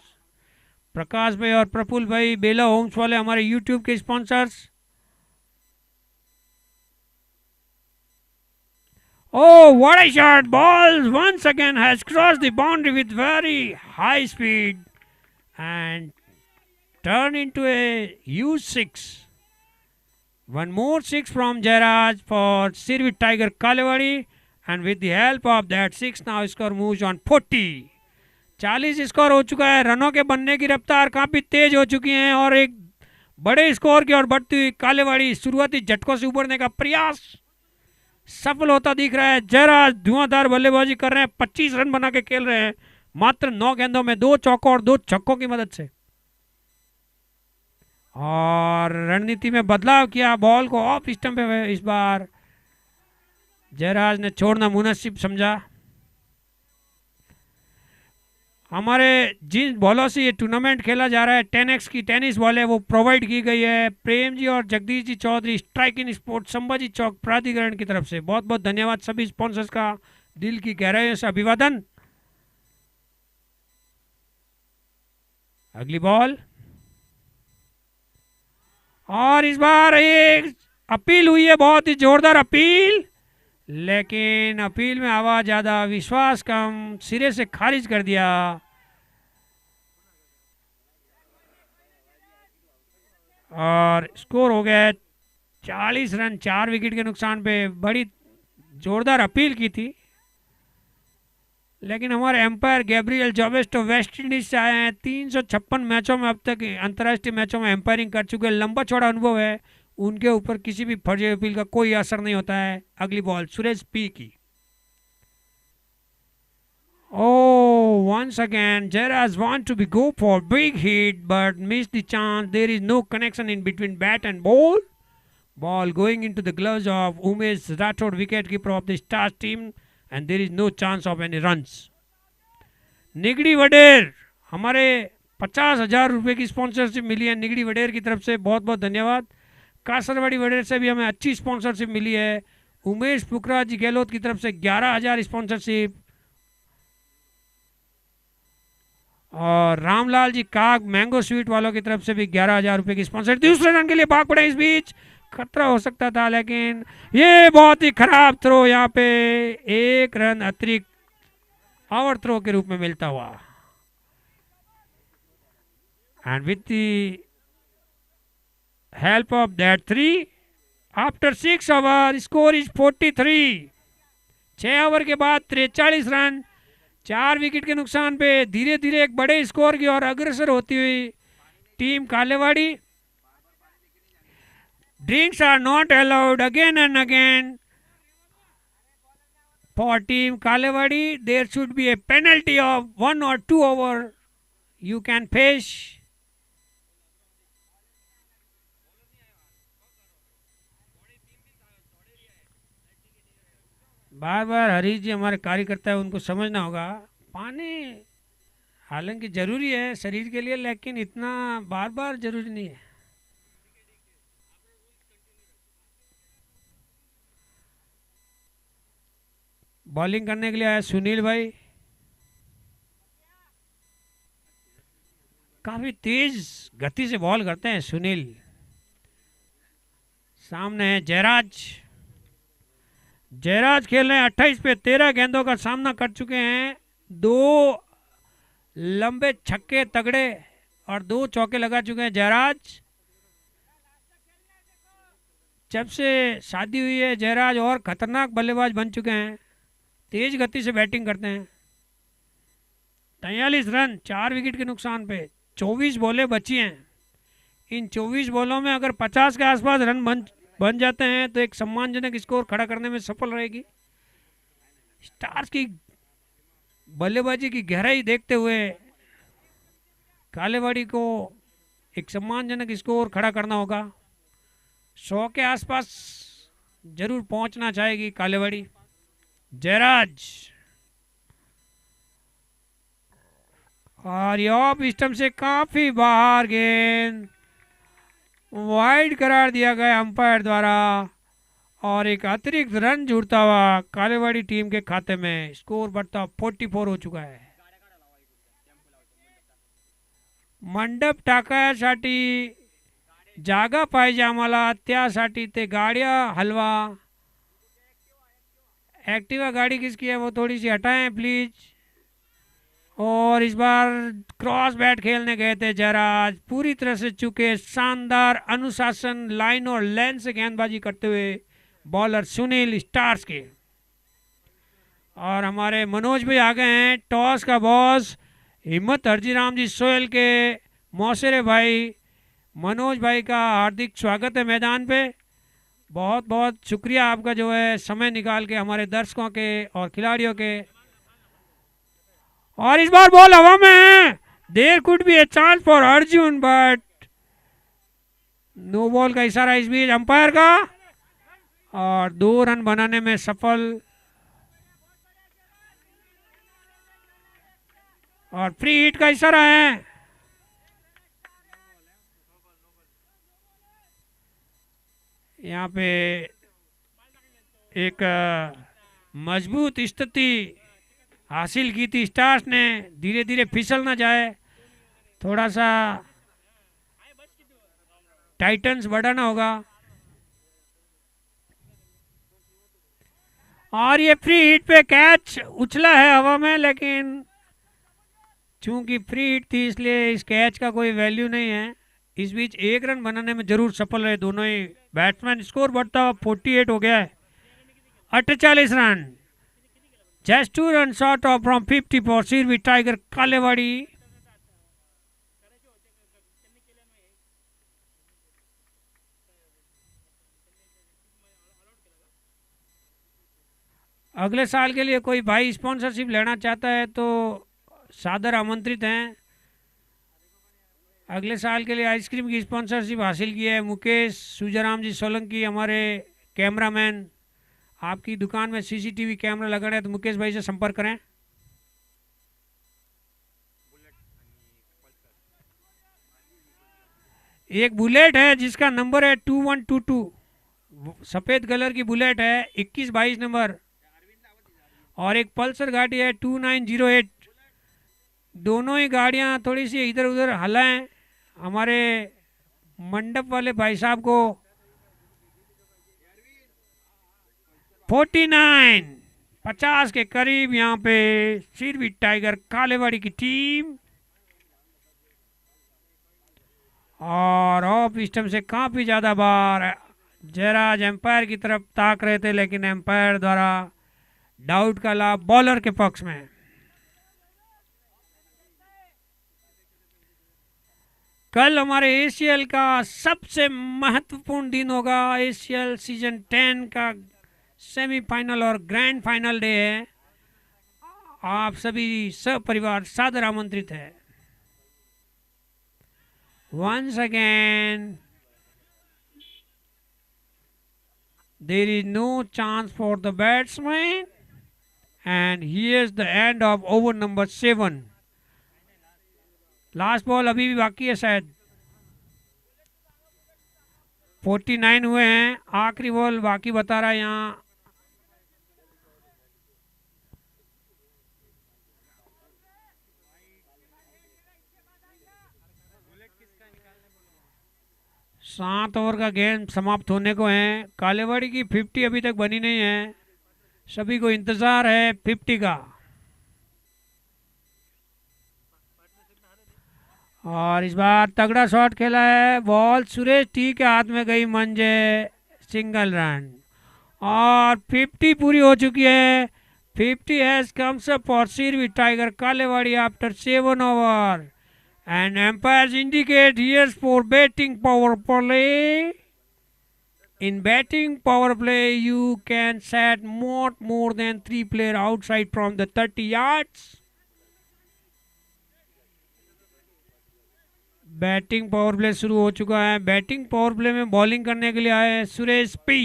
प्रकाश भाई और प्रफुल्ल भाई, बेला होम्स वाले हमारे यूट्यूब के sponsors. Oh, what a shot! Ball once again has crossed the boundary with very high speed and turned into a huge six. One more six from Jairaj for Sirvit Tiger Kalewadi, and with the help of that six now score moves on 40. 40 score हो चुका है। रनों के बनने की रफ्तार काफी तेज हो चुकी है और एक बड़े स्कोर की ओर बढ़ती हुई कालेवाड़ी शुरुआती झटकों से उबरने का प्रयास सफल होता दिख रहा है। जयराज धुआंधार बल्लेबाजी कर रहे हैं, 25 रन बना के खेल रहे हैं मात्र 9 गेंदों में, 2 चौकों और 2 छक्कों की मदद से। और रणनीति में बदलाव किया, बॉल को ऑफ स्टंप पे इस बार जयराज ने छोड़ना मुनासिब समझा। हमारे जिन बॉलों से ये टूर्नामेंट खेला जा रहा है, 10x की टेनिस बॉल है वो प्रोवाइड की गई है प्रेम जी और Jagdish ji Chaudhary, strike in sport, Sambhaji Chowk Pradhikaran की तरफ से। बहुत बहुत धन्यवाद सभी स्पॉन्सर्स का, दिल की गहराइयों से अभिवादन। अगली बॉल और इस बार एक अपील हुई है, बहुत ही जोरदार अपील, लेकिन अपील में आवाज ज्यादा विश्वास कम, सिरे से खारिज कर दिया। और स्कोर हो गया 40 रन 4 विकेट के नुकसान पे। बड़ी जोरदार अपील की थी, लेकिन हमारे एम्पायर गैब्रियल जोबेस्टो वेस्ट इंडीज से आए हैं। 356 मैचों में अब तक अंतर्राष्ट्रीय मैचों में एम्पायरिंग कर चुके हैं, लंबा चौड़ा अनुभव है। उनके ऊपर किसी भी फर्जी अपील का कोई असर नहीं होता है। अगली बॉल सुरेश पी की। Oh, once again, Jairaj want to go for big hit but missed the chance. There is no connection in between bat and ball. Ball going into the gloves of Umesh Rathod, wicket keeper of the Stars team, and there is no chance of any runs. Nigdi Wader, हमारे 50,000 रुपये की sponsorship मिली है निगड़ी वडेर की तरफ से, बहुत बहुत धन्यवाद। कासरवाड़ी वडेर से भी हमें अच्छी स्पॉन्सरशिप मिली है। उमेश पुखराज जी गहलोत की तरफ से 11,000 स्पॉन्सरशिप, और रामलाल जी काग मैंगो स्वीट वालों की तरफ से भी 11,000 रुपये की स्पॉन्सर। दूसरे रन के लिए भाग पड़े, इस बीच खतरा हो सकता था, लेकिन ये बहुत ही खराब थ्रो, यहाँ पे 1 रन अतिरिक्त ओवर थ्रो के रूप में मिलता हुआ। And with the help of that 3 after 6 over score is 43। 6 over के बाद 43 रन, 4 विकेट के नुकसान पे धीरे धीरे एक बड़े स्कोर की ओर अग्रसर होती हुई team Kalewadi. Drinks are not allowed again and again for team Kalewadi. There should be a penalty of 1 or 2 over. You can face. बार बार हरीश जी हमारे कार्यकर्ता है, उनको समझना होगा, पानी हालांकि जरूरी है शरीर के लिए, लेकिन इतना बार बार जरूरी नहीं है। बॉलिंग करने के लिए आया सुनील भाई, काफी तेज गति से बॉल करते हैं सुनील। सामने है जयराज। जयराज खेल रहे हैं 28 पे 13 गेंदों का सामना कर चुके हैं, 2 लंबे छक्के तगड़े और 2 चौके लगा चुके हैं जयराज। जब से शादी हुई है जयराज और खतरनाक बल्लेबाज बन चुके हैं, तेज गति से बैटिंग करते हैं। 43 रन 4 विकेट के नुकसान पे, 24 बॉलें बची हैं। इन 24 बॉलों में अगर 50 के आसपास रन बन जाते हैं तो एक सम्मानजनक स्कोर खड़ा करने में सफल रहेगी। स्टार्स की बल्लेबाजी की गहराई देखते हुए कालेवाड़ी को एक सम्मानजनक स्कोर खड़ा करना होगा। 100 के आसपास जरूर पहुंचना चाहेगी कालेवाड़ी। जयराज और ये ऑफ स्टंप से काफी बाहर, गेंद वाइड करार दिया गया अंपायर द्वारा और एक अतिरिक्त रन जुड़ता हुआ कालेवाड़ी टीम के खाते में। स्कोर बढ़ता 44 हो चुका है। मंडप टाकायासाठी जागा पाहिजे आम्हाला, त्यासाठी ते गाड्या हलवा। एक्टिवा गाड़ी किसकी है वो थोड़ी सी हटाएं प्लीज। और इस बार क्रॉस बैट खेलने गए थे जयराज, पूरी तरह से चुके। शानदार अनुशासन, लाइन और लेंथ से गेंदबाजी करते हुए बॉलर सुनील स्टार्स के। और हमारे मनोज भाई आ गए हैं, टॉस का बॉस। हिम्मत हरजीराम जी सोयल के मौसेरे भाई मनोज भाई का हार्दिक स्वागत है मैदान पे। बहुत बहुत शुक्रिया आपका जो है समय निकाल के हमारे दर्शकों के और खिलाड़ियों के। और इस बार बॉल हवा में है, there could be a chance for Arjun but no ball का इशारा इस बीच अंपायर का, और 2 रन बनाने में सफल। और फ्री हिट का इशारा है। यहाँ पे एक मजबूत स्थिति हासिल की थी स्टार्स ने, धीरे धीरे फिसल ना जाए, थोड़ा सा टाइटन्स बढ़ाना होगा। और ये फ्री हिट पे कैच उछला है हवा में, लेकिन चूंकि फ्री हिट थी इसलिए इस कैच का कोई वैल्यू नहीं है। इस बीच 1 रन बनाने में जरूर सफल रहे दोनों ही बैट्समैन। स्कोर बढ़ता हुआ 48 हो गया है। 48 run, just 2 run short of from 50 for Seervi tiger Kalewadi. अगले साल के लिए कोई भाई स्पॉन्सरशिप लेना चाहता है तो सादर आमंत्रित हैं। अगले साल के लिए आइसक्रीम की स्पॉन्सरशिप हासिल की है मुकेश सूजाराम जी सोलंकी, हमारे कैमरामैन। आपकी दुकान में सीसीटीवी कैमरा लगाना है तो मुकेश भाई से संपर्क करें। एक बुलेट है जिसका नंबर है 2122, सफ़ेद कलर की बुलेट है, 2122 नंबर। और एक पल्सर गाड़ी है 2908। दोनों ही गाड़ियां थोड़ी सी इधर उधर हलाएं, हमारे मंडप वाले भाई साहब को। 49 50 के करीब यहाँ पे सिरविट टाइगर कालेवाड़ी की टीम। और ऑफ स्टंप से काफी ज्यादा बार जयराज एम्पायर की तरफ ताक रहे थे, लेकिन एम्पायर द्वारा डाउट का लाभ बॉलर के पक्ष में। कल हमारे एसीएल का सबसे महत्वपूर्ण दिन होगा। एसीएल सीजन 10 का सेमीफाइनल और ग्रैंड फाइनल डे है। आप सभी सपरिवार सादर आमंत्रित है। Once again, there is no chance for the batsman, and here's the end of over number 7. Last ball अभी भी बाकी है शायद। 49 हुए हैं, आखिरी बॉल बाकी बता रहा है यहाँ। सात ओवर का गेम समाप्त होने को है। कालेवाड़ी की 50 अभी तक बनी नहीं है, सभी को इंतजार है 50 का। और इस बार तगड़ा शॉट खेला है, बॉल सुरेश टी के हाथ में गई, मंजे, सिंगल रन। और 50 पूरी हो चुकी है। 50 has comes up for Sirvi tiger Kalewadi after 7 over, and umpires indicate here's for batting power play. In batting power play, you can set not more than 3 players outside from the 30 yards. Batting power play शुरू हो चुका है। Batting power play में bowling करने के लिए आए हैं सुरेश पी।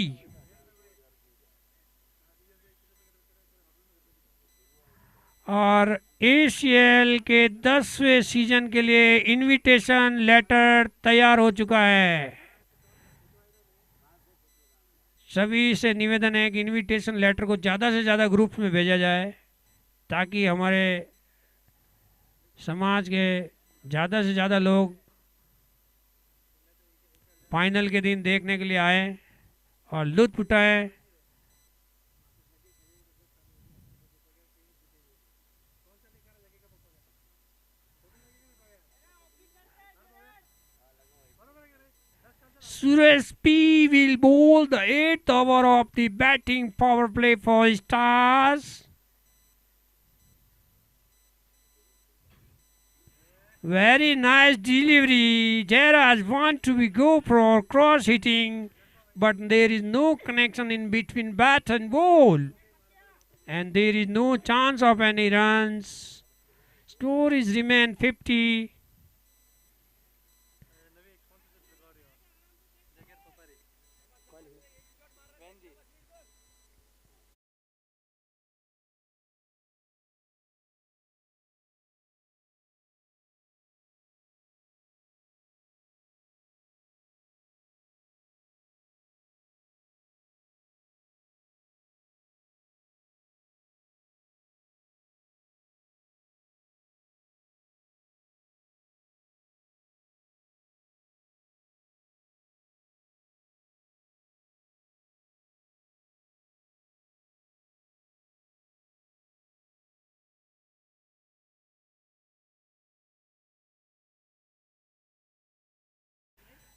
और एसीएल के 10वें सीजन के लिए इनविटेशन लेटर तैयार हो चुका है। सभी से निवेदन है कि इनविटेशन लेटर को ज़्यादा से ज़्यादा ग्रुप्स में भेजा जाए, ताकि हमारे समाज के ज़्यादा से ज़्यादा लोग फाइनल के दिन देखने के लिए आए और लुत्फ उठाएं। Suresh P will bowl the 8th over of the batting power play for Stars. Very nice delivery. Jairaj want to be go for cross hitting, but there is no connection in between bat and ball, and there is no chance of any runs. Score is remain 50.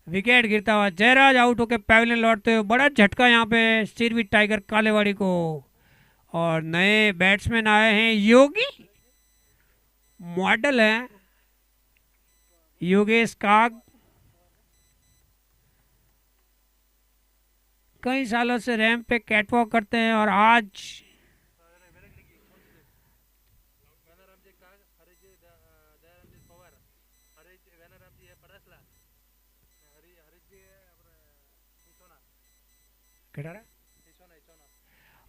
Wicket गिरता हुआ Jayraj out होकर pavilion लौटते हुए बड़ा झटका यहाँ पे सिरविट tiger Kalewadi को। और नए बैट्समैन आए हैं, योगी मॉडल है, योगेश काग। कई सालों से रैंप पे कैटवॉक करते हैं और आज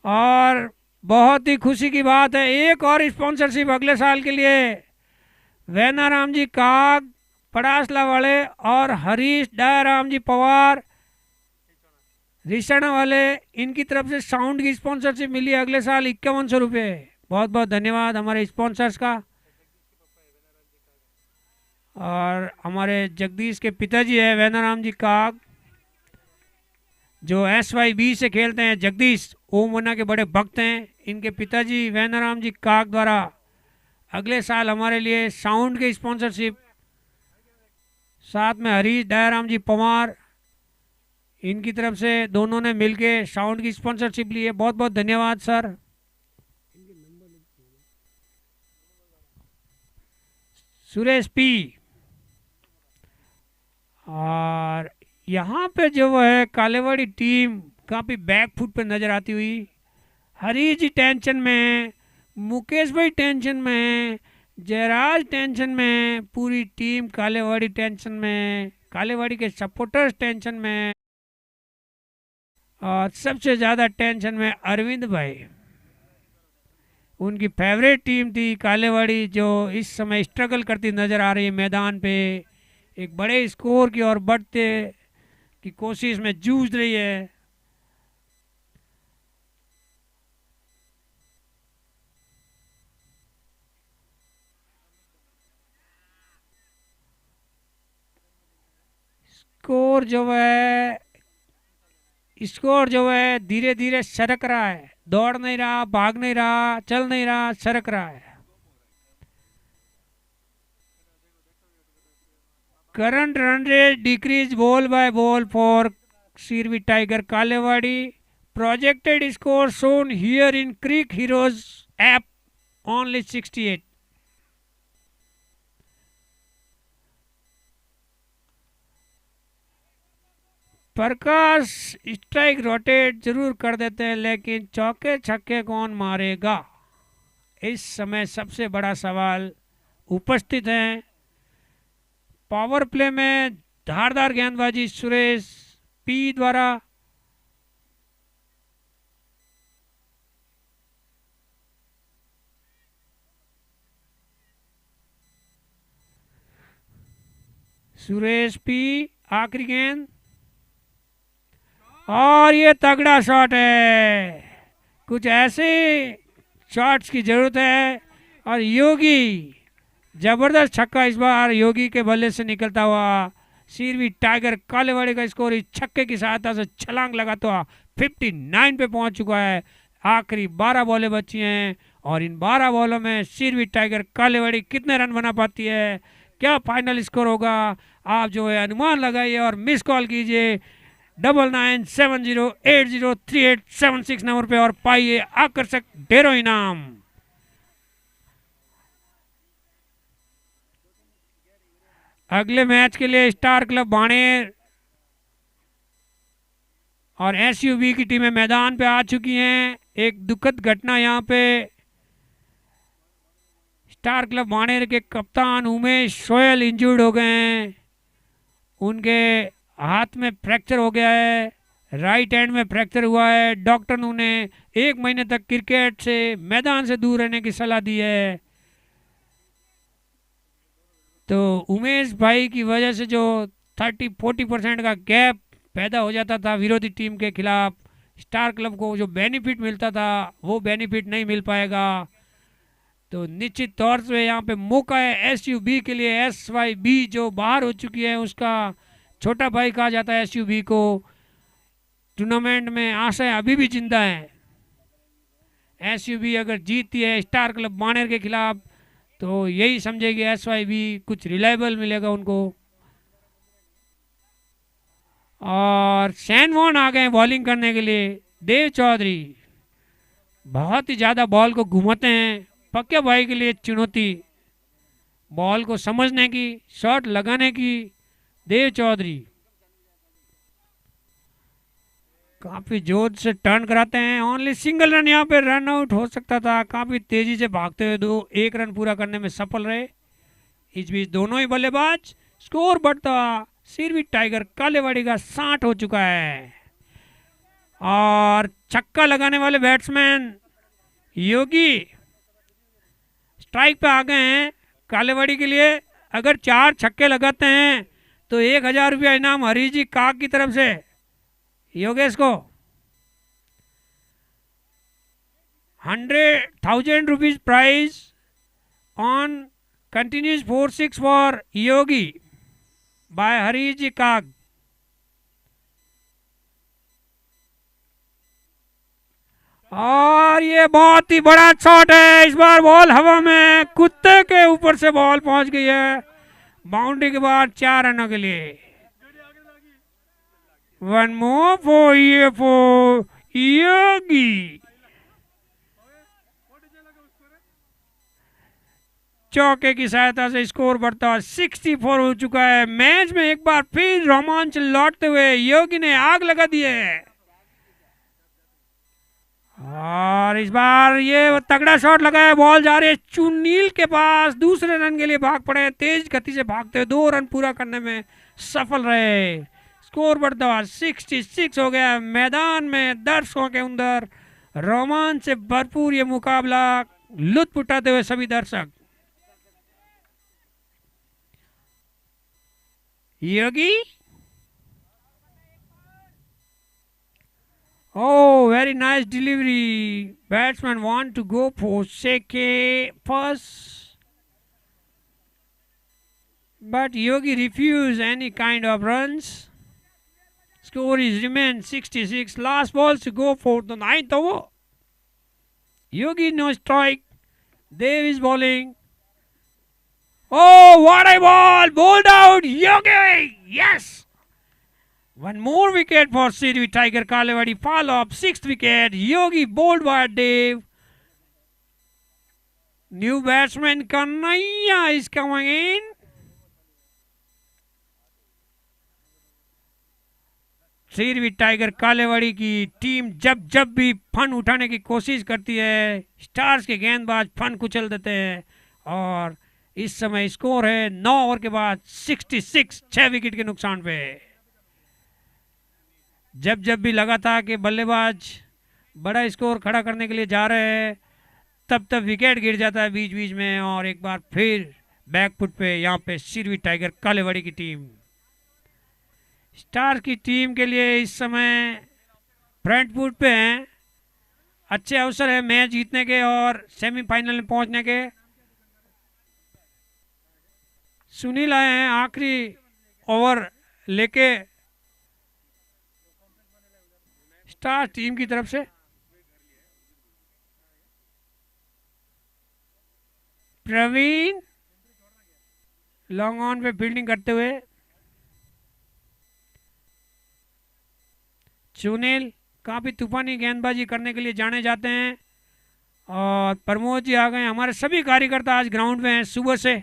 और बहुत ही खुशी की बात है, एक और स्पॉन्सरशिप अगले साल के लिए वैनाराम जी काग पड़ासला वाले और हरीश दयाराम जी पवार रिसाना वाले, इनकी तरफ से साउंड की स्पॉन्सरशिप मिली है अगले साल 5100 रुपये। बहुत बहुत धन्यवाद हमारे स्पॉन्सर्स का। और हमारे जगदीश के पिताजी है वैनाराम जी काग, जो SYB से खेलते हैं। जगदीश ओम वन्ना के बड़े भक्त हैं। इनके पिताजी वैनाराम जी काग द्वारा अगले साल हमारे लिए साउंड के स्पॉन्सरशिप, साथ में हरीश दयाराम जी पवार, इनकी तरफ से दोनों ने मिलके साउंड की स्पॉन्सरशिप ली है। बहुत बहुत धन्यवाद सर। सुरेश पी। और यहाँ पे जो है कालेवाड़ी टीम काफ़ी बैकफुट पे नज़र आती हुई। हरीश जी टेंशन में, मुकेश भाई टेंशन में, जयराज टेंशन में, पूरी टीम कालेवाड़ी टेंशन में, कालेवाड़ी के सपोर्टर्स टेंशन में, और सबसे ज़्यादा टेंशन में अरविंद भाई। उनकी फेवरेट टीम थी कालेवाड़ी, जो इस समय स्ट्रगल करती नज़र आ रही है मैदान पे, एक बड़े स्कोर की ओर बढ़ते की कोशिश में जूझ रही है। स्कोर जो है धीरे धीरे सरक रहा है, दौड़ नहीं रहा, भाग नहीं रहा, चल नहीं रहा, सरक रहा है। Current run rate decrease ball by ball for Seervi tiger Kalewadi. Projected score shown here in Creek Heroes app only 68. Prakash strike rotate जरूर कर देते हैं, लेकिन चौके छक्के कौन मारेगा, इस समय सबसे बड़ा सवाल उपस्थित है। पावर प्ले में धारदार गेंदबाजी सुरेश पी द्वारा। सुरेश पी आखिरी गेंद, और ये तगड़ा शॉट है। कुछ ऐसे शॉट्स की जरूरत है। और योगी, जबरदस्त छक्का इस बार योगी के बल्ले से निकलता हुआ। सीरवी टाइगर कालेवाड़ी का स्कोर इस छक्के की सहायता से छलांग लगाता हुआ 59 पे पहुंच चुका है। आखिरी 12 बॉलें बची हैं, और इन 12 बॉलों में सीरवी टाइगर कालेवाड़ी कितने रन बना पाती है, क्या फाइनल स्कोर होगा, आप जो है अनुमान लगाइए और मिस कॉल कीजिए 9970803876 नंबर पे और पाइए आकर्षक ढेरों इनाम। अगले मैच के लिए स्टार क्लब बाणेर और SUB की टीमें मैदान पे आ चुकी हैं। एक दुखद घटना यहाँ पे, स्टार क्लब बाणेर के कप्तान उमेश सोयल इंजर्ड हो गए हैं। उनके हाथ में फ्रैक्चर हो गया है, राइट हैंड में फ्रैक्चर हुआ है। डॉक्टर ने उन्हें 1 महीने तक क्रिकेट से, मैदान से दूर रहने की सलाह दी है। तो उमेश भाई की वजह से जो 30-40% का गैप पैदा हो जाता था विरोधी टीम के खिलाफ, स्टार क्लब को जो बेनिफिट मिलता था वो बेनिफिट नहीं मिल पाएगा। तो निश्चित तौर से यहाँ पे मौका है SUB के लिए। SYB जो बाहर हो चुकी है, उसका छोटा भाई कहा जाता है SUB को। टूर्नामेंट में आशाएं अभी भी जिंदा है। SUB अगर जीतती है स्टार क्लब बाणेर के खिलाफ, तो यही समझेगी SYB कुछ रिलायबल मिलेगा उनको। और सैनवॉन आ गए बॉलिंग करने के लिए। देव चौधरी बहुत ही ज़्यादा बॉल को घुमाते हैं। पक्के भाई के लिए चुनौती, बॉल को समझने की, शॉट लगाने की। देव चौधरी काफी जोर से टर्न कराते हैं। ओनली सिंगल रन, यहाँ पे रन आउट हो सकता था। काफी तेजी से भागते हुए 1 रन पूरा करने में सफल रहे। इस बीच दोनों ही बल्लेबाज, स्कोर बढ़ता सीरवी टाइगर कालेवाड़ी का 60 हो चुका है। और छक्का लगाने वाले बैट्समैन योगी स्ट्राइक पे आ गए हैं कालेवाड़ी के लिए। अगर 4 छक्के लगाते हैं तो 1000 रुपया इनाम हरीश जी काक की तरफ से योगेश को। 100,000 rupees prize on continuous 4-6 for Yogi by Harish जी काग। और ये बहुत ही बड़ा शॉट है, इस बार बॉल हवा में कुत्ते के ऊपर से बॉल पहुंच गई है। बाउंड्री के बाद 4 रनों के लिए। 1 more for योगी। चौके की सहायता से स्कोर बढ़ता हुआ 64 हो चुका है। मैच में एक बार फिर रोमांच लौटते हुए योगी ने आग लगा दी है। और इस बार ये तगड़ा शॉट लगा है, बॉल जा रही है चुनील के पास। दूसरे रन के लिए भाग पड़े, तेज गति से भागते हुए 2 रन पूरा करने में सफल रहे। स्कोर बढ़ता हुआ 66 हो गया। मैदान में दर्शकों के अंदर रोमांच से भरपूर ये मुकाबला लुत्फ उठाते हुए सभी दर्शक। योगी, oh, very nice delivery. Batsman want to go for Seke first, but Yogi refused any kind of runs. Score is remained 66. Last balls to go for the 9th over. Yogi no strike. Dev is bowling. Oh, what a ball! Bowled out, Yogi! Yes! 1 more wicket for Sirvi Tiger Kalewadi. Follow up, 6th wicket. Yogi bowled by Dev. New batsman Kannaiya is coming in. Sirvi tiger Kalewadi की team जब जब भी fun उठाने की कोशिश करती है, stars के गेंदबाज फन कुचल देते हैं। और इस समय स्कोर है 9 ओवर के बाद 66, 6 विकेट के नुकसान पे। जब जब भी लगा था कि बल्लेबाज बड़ा स्कोर खड़ा करने के लिए जा रहे हैं, तब तब विकेट गिर जाता है बीच बीच में। और एक बार फिर बैकफुट पे यहाँ पे सिरवी टाइगर कालेवाड़ी की टीम। स्टार की टीम के लिए इस समय फ्रंट फुट पे हैं। अच्छे अवसर है मैच जीतने के और सेमीफाइनल में पहुंचने के। सुनील आए हैं आखिरी ओवर लेके स्टार टीम की तरफ से। प्रवीण लॉन्ग ऑन पे फील्डिंग करते हुए। सुनील काफी तूफानी गेंदबाजी करने के लिए जाने जाते हैं। और प्रमोद जी आ गए। हमारे सभी कार्यकर्ता आज ग्राउंड में हैं सुबह से।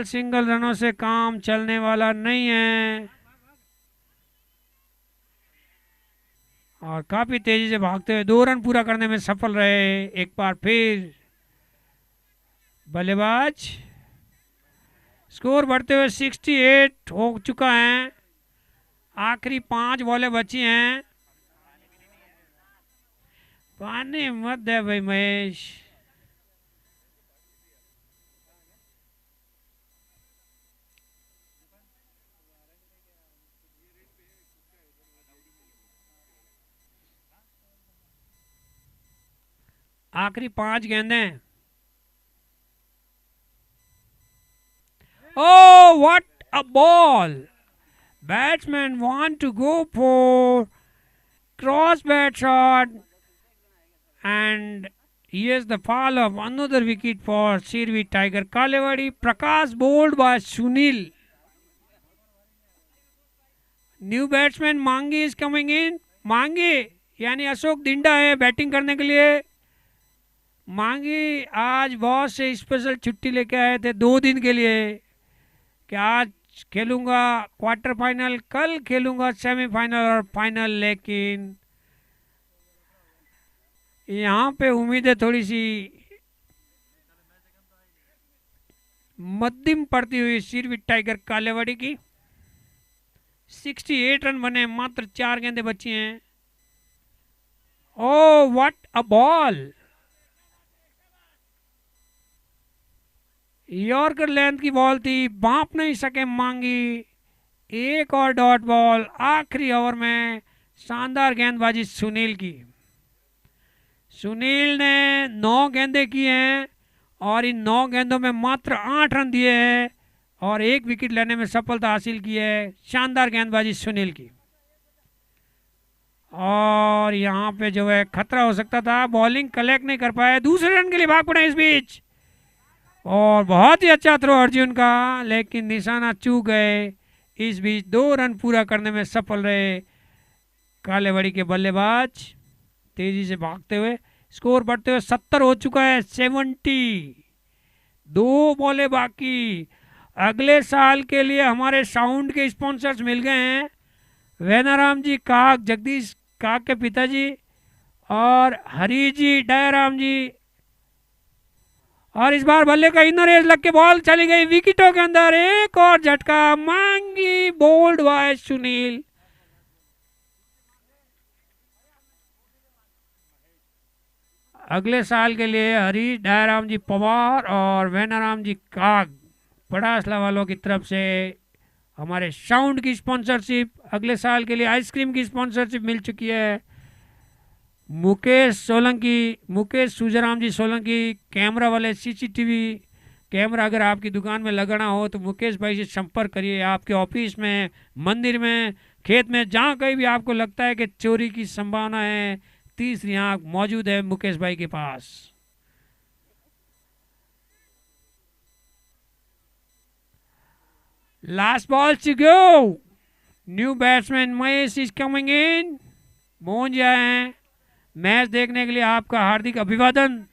सिंगल रनों से काम चलने वाला नहीं है। और काफी तेजी से भागते हुए 2 रन पूरा करने में सफल रहे। एक बार फिर बल्लेबाज। स्कोर बढ़ते हुए 68 हो चुका है। आखिरी 5 बॉलें बची हैं। पानी मत दे भाई महेश। आखिरी 5 गेंदें। Oh, what a ball! Batsmen want to go for cross bat shot, and here's the fall of another wicket for Sirvi Tiger Kalewadi. Prakash bowled by Sunil. New batsman Mangi is coming in. Mangi यानी अशोक दिंडा है batting करने के लिए। मांगी आज boss से special छुट्टी लेके आए थे 2 दिन के लिए कि आज खेलूंगा क्वार्टर फाइनल, कल खेलूंगा सेमीफाइनल और फाइनल। लेकिन यहाँ पे उम्मीद है थोड़ी सी मध्यम पड़ती हुई सीरविट टाइगर कालेवाड़ी की। 68 रन बने, मात्र 4 गेंदें बची हैं। Oh what a ball! Yorker length की बॉल थी, बांप नहीं सके मांगी। एक और डॉट बॉल आखिरी ओवर में। शानदार गेंदबाजी सुनील की। सुनील ने 9 गेंदें की हैं और इन 9 गेंदों में मात्र 8 रन दिए हैं और 1 विकेट लेने में सफलता हासिल की है। शानदार गेंदबाजी सुनील की। और यहाँ पे जो है खतरा हो सकता था, बॉलिंग कलेक्ट नहीं कर पाए, दूसरे रन के लिए भाग पड़े इस बीच। और बहुत ही अच्छा थ्रो अर्जुन का, लेकिन निशाना चूक गए। इस बीच 2 रन पूरा करने में सफल रहे कालेवाड़ी के बल्लेबाज, तेजी से भागते हुए। स्कोर बढ़ते हुए 70 हो चुका है, 70। 2 बॉलें बाकी। अगले साल के लिए हमारे साउंड के स्पॉन्सर्स मिल गए हैं, वेनाराम जी काक, जगदीश काक के पिताजी, और हरी जी, दयाराम जी। और इस बार बल्ले का इनर एज लग के बॉल चली गई विकेटों के अंदर। एक और झटका मांगी, बोल्ड बाय सुनील। अगले साल के लिए हरी, दयाराम जी पवार और वेनाराम जी काग पड़ासला वालों की तरफ से हमारे साउंड की स्पॉन्सरशिप, अगले साल के लिए आइसक्रीम की स्पॉन्सरशिप मिल चुकी है। मुकेश सोलंकी, मुकेश सुजराम जी सोलंकी, कैमरा वाले सीसीटीवी कैमरा अगर आपकी दुकान में लगाना हो तो मुकेश भाई से संपर्क करिए। आपके ऑफिस में, मंदिर में, खेत में, जहाँ कहीं भी आपको लगता है कि चोरी की संभावना है, तीसरी आंख मौजूद है मुकेश भाई के पास। Last ball to go. New batsman Mahesh is coming in. Mohan ji आए हैं मैच देखने के लिए, आपका हार्दिक अभिवादन।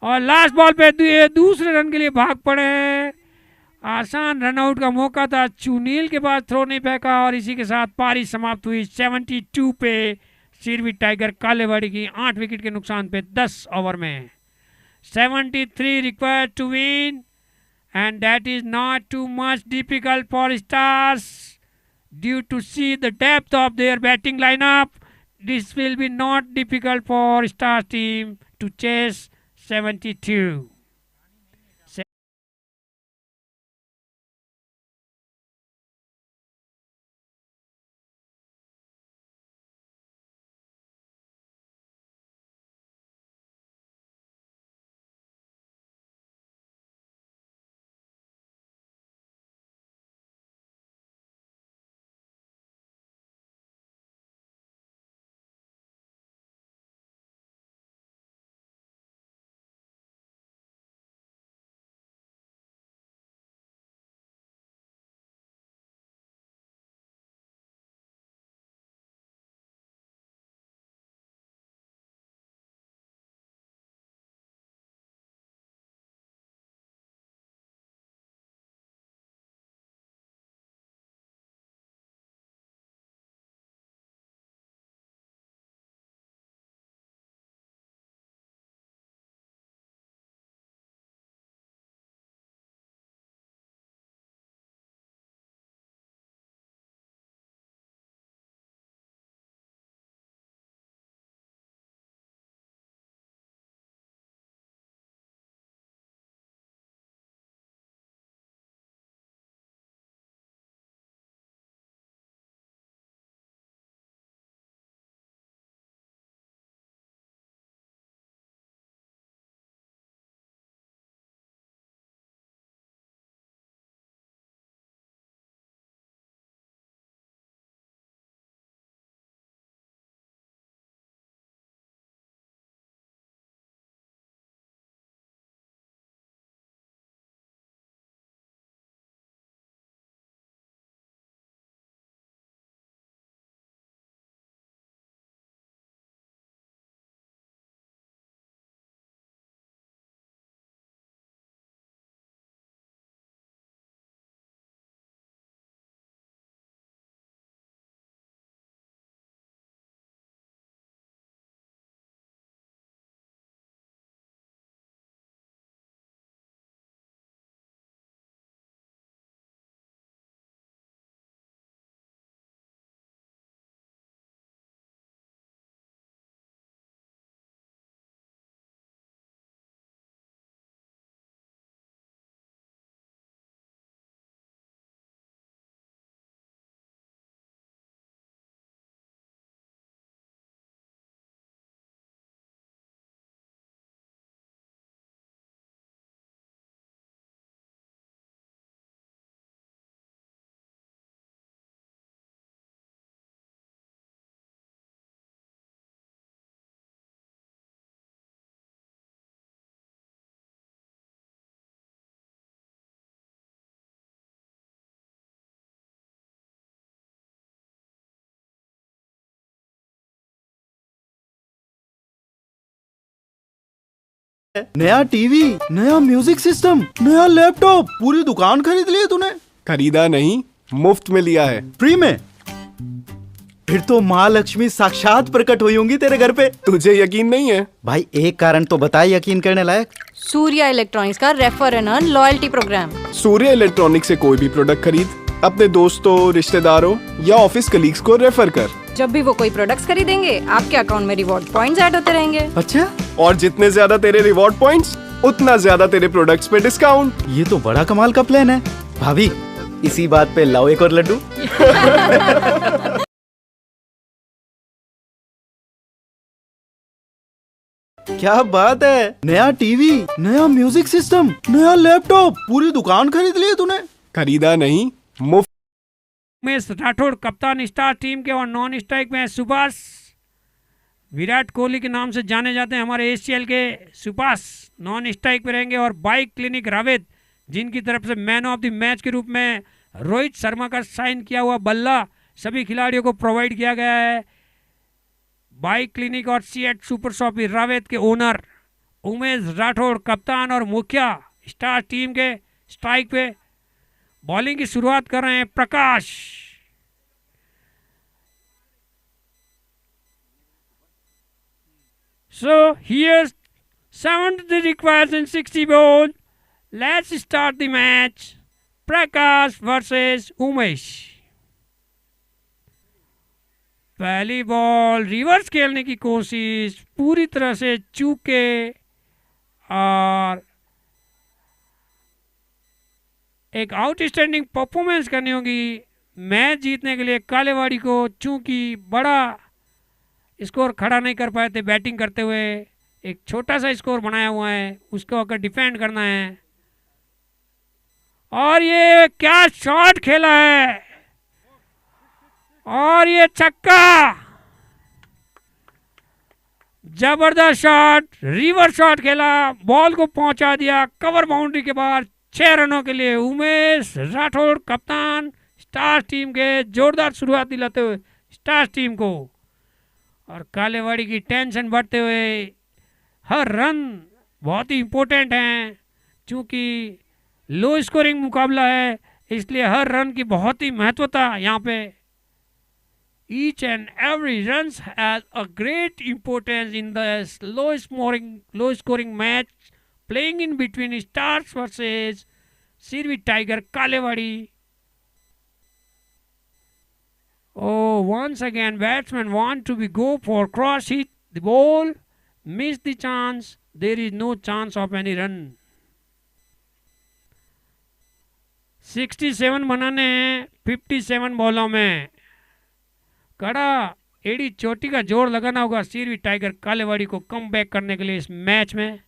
और लास्ट बॉल पे दूसरे रन के लिए भाग पड़े हैं। आसान रनआउट का मौका था, चुनील के पास थ्रो नहीं फेंका और इसी के साथ पारी समाप्त हुई 72 पे। सीरविट टाइगर कालेवाड़ी की 8 विकेट के नुकसान पे 10 ओवर में। 73 required to win, and that is not too much difficult for Stars due to see the depth of their batting lineup. This will be not difficult for Stars team to chase 72. नया TV, नया music system, नया laptop, पूरी दुकान खरीद ली तूने? खरीदा नहीं, मुफ्त में लिया है। फ्री में? फिर तो माँ लक्ष्मी साक्षात प्रकट हुई होंगी तेरे घर पे। तुझे यकीन नहीं है? भाई एक कारण तो बता यकीन करने लायक। सूर्या इलेक्ट्रॉनिक्स का refer and earn loyalty program. Surya electronic से कोई भी प्रोडक्ट खरीद, अपने दोस्तों, रिश्तेदारों या ऑफिस कलीग्स को रेफर कर। जब भी वो कोई प्रोडक्ट्स खरीदेंगे आपके अकाउंट में रिवॉर्ड पॉइंट्स ऐड होते रहेंगे। अच्छा, और जितने ज्यादा तेरे रिवॉर्ड पॉइंट्स, उतना ज्यादा तेरे प्रोडक्ट्स पे डिस्काउंट। ये तो बड़ा कमाल का प्लान है। भाभी इसी बात पे लाओ एक और लड्डू। क्या बात है, नया टीवी, नया म्यूजिक सिस्टम, नया लैपटॉप, पूरी दुकान खरीद ली तूने? खरीदा नहीं, मुफ्त उमेश राठौड़ कप्तान स्टार टीम के और नॉन स्ट्राइक में सुभाष विराट कोहली के नाम से जाने जाते हैं हमारे एसीएल के सुभाष नॉन स्ट्राइक पे रहेंगे। और बाइक क्लिनिक रावेत जिनकी तरफ से मैन ऑफ द मैच के रूप में रोहित शर्मा का साइन किया हुआ बल्ला सभी खिलाड़ियों को प्रोवाइड किया गया है। बाइक क्लिनिक और सीएट सुपर शॉप रावेत के ओनर उमेश राठौड़ कप्तान और मुखिया स्टार टीम के स्ट्राइक पे बॉलिंग की शुरुआत कर रहे हैं प्रकाश। So here's 70 requires in 60 ball. Let's start the match. Prakash versus Umesh. पहली बॉल रिवर्स खेलने की कोशिश पूरी तरह से चूके और एक आउटस्टैंडिंग परफॉर्मेंस करनी होगी मैच जीतने के लिए कालेवाड़ी को। चूंकि बड़ा स्कोर खड़ा नहीं कर पाए थे बैटिंग करते हुए, एक छोटा सा स्कोर बनाया हुआ है, उसको अगर डिफेंड करना है। और ये क्या शॉट खेला है, और ये छक्का, जबरदस्त शॉट, रिवर्स शॉट खेला, बॉल को पहुंचा दिया कवर बाउंड्री के बाहर। 6 रनों के लिए उमेश राठौड़ कप्तान स्टार टीम के जोरदार शुरुआत दिलाते हुए स्टार टीम को। और कालेवाड़ी की टेंशन बढ़ते हुए हर रन बहुत ही इम्पोर्टेंट हैं, चूँकि लो स्कोरिंग मुकाबला है इसलिए हर रन की बहुत ही महत्वता यहाँ पे। Each and every runs has a great importance in the low scoring match playing in between Stars versus Sirvi Tiger Kalewadi. Oh, once again batsmen want to be go for cross hit the ball, miss the chance, there is no chance of any run. 67 बनाने हैं 57 बॉलों में। कड़ा एड़ी चोटी का जोर लगाना होगा सिरवी टाइगर कालेवाड़ी को कम बैक करने के लिए इस मैच में।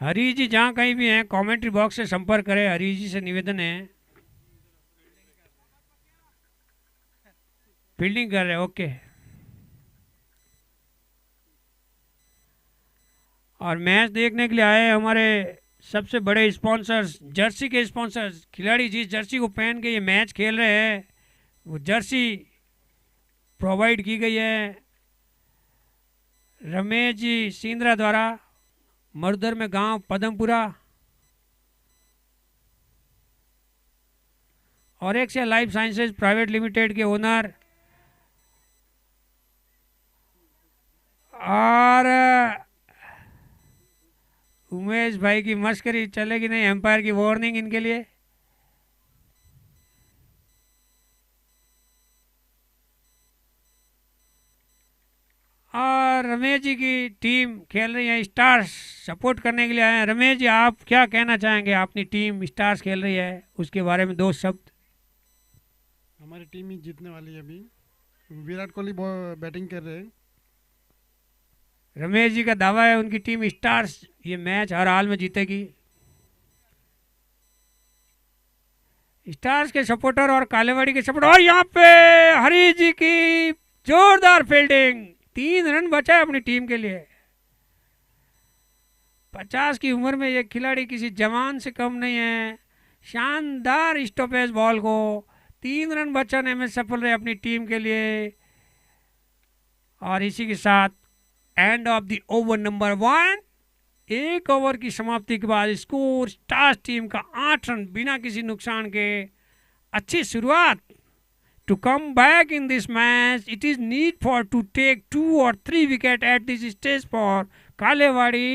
हरी जी जहाँ कहीं भी हैं कमेंट्री बॉक्स से संपर्क करें। हरी जी से निवेदन है। फील्डिंग कर रहे हैं, ओके। और मैच देखने के लिए आए हमारे सबसे बड़े स्पॉन्सर्स, जर्सी के स्पॉन्सर्स। खिलाड़ी जिस जर्सी को पहन के ये मैच खेल रहे हैं वो जर्सी प्रोवाइड की गई है रमेश जी सिंद्रा द्वारा, मरुधर में गांव पदमपुरा। और एक्सिया लाइफ साइंसेज प्राइवेट लिमिटेड के ओनर और उमेश भाई की मस्करी चलेगी नहीं, एम्पायर की वार्निंग इनके लिए। और रमेश जी की टीम खेल रही है, स्टार्स सपोर्ट करने के लिए आए हैं। रमेश जी आप क्या कहना चाहेंगे, अपनी टीम स्टार्स खेल रही है उसके बारे में 2 शब्द। हमारी टीम ही जीतने वाली है। अभी विराट कोहली बैटिंग कर रहे हैं। रमेश जी का दावा है उनकी टीम स्टार्स ये मैच हर हाल में जीतेगी। स्टार्स के सपोर्टर और कालेवाड़ी के सपोर्टर। और यहाँ पे हरी जी की जोरदार फील्डिंग, 3 रन बचा है अपनी टीम के लिए। 50 की उम्र में ये खिलाड़ी किसी जवान से कम नहीं है। शानदार स्टॉपेज बॉल को 3 रन बचाने में सफल रहे अपनी टीम के लिए। और इसी के साथ end of the over number 1। 1 over की समाप्ति के बाद स्कोर स्टार्स टीम का 8 रन बिना किसी नुकसान के। अच्छी शुरुआत। To come back in this match, it is need for to take 2 or 3 wicket at this stage for Kalewadi.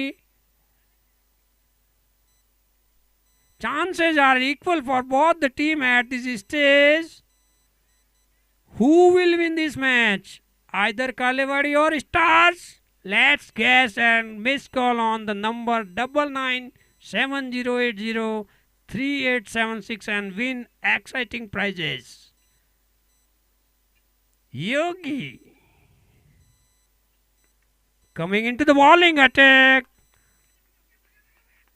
Chances are equal for both the team at this stage. Who will win this match? Either Kalewadi or Stars? Let's guess and miss call on the number 9970803876 and win exciting prizes. Yogi coming into the bowling attack.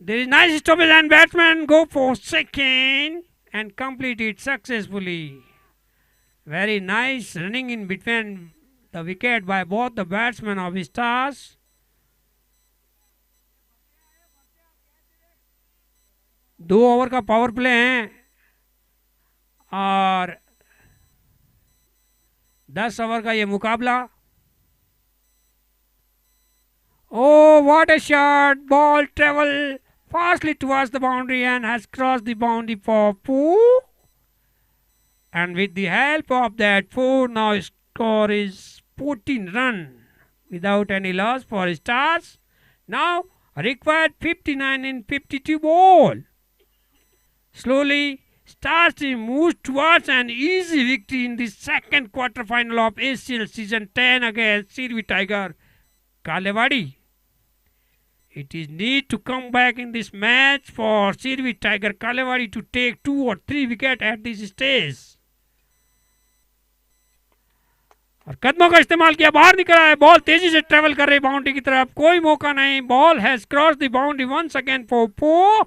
There is nice stoppage and batsman go for second and complete it successfully. Very nice running in between the wicket by both the batsmen of Stars. दो over का power play है और 10 over का ये मुकाबला। Oh, what a shot! Ball travel fastly towards the boundary and has crossed the boundary for 4. And with the help of that 4, now score is 14 run without any loss for Stars. Now required 59 in 52 ball. Slowly, Stars team moves towards an easy victory in the second quarter final of ACL Season 10 against Sirvi Tiger Kalewadi. It is need to come back in this match for Sirvi Tiger Kalewadi to take 2 or 3 wicket at this stage. और कदमों का इस्तेमाल किया, बाहर निकला है, ball तेजी से ट्रेवल कर रही बाउंड्री की तरफ, कोई मौका नहीं। Ball has cross the boundary once again for 4.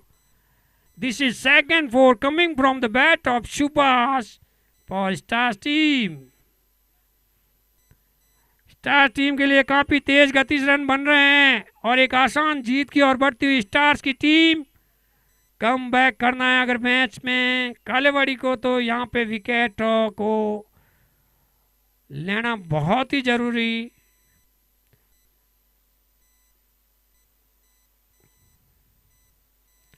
This is second 4 coming from the bat of Subhash for Stars team. Star team के लिए काफी तेज गति से रन बन रहे हैं और एक आसान जीत की ओर बढ़ती हुई स्टार्स की टीम। कम बैक करना है अगर मैच में कालेवाड़ी को, तो यहाँ पे विकेट को लेना बहुत ही जरूरी।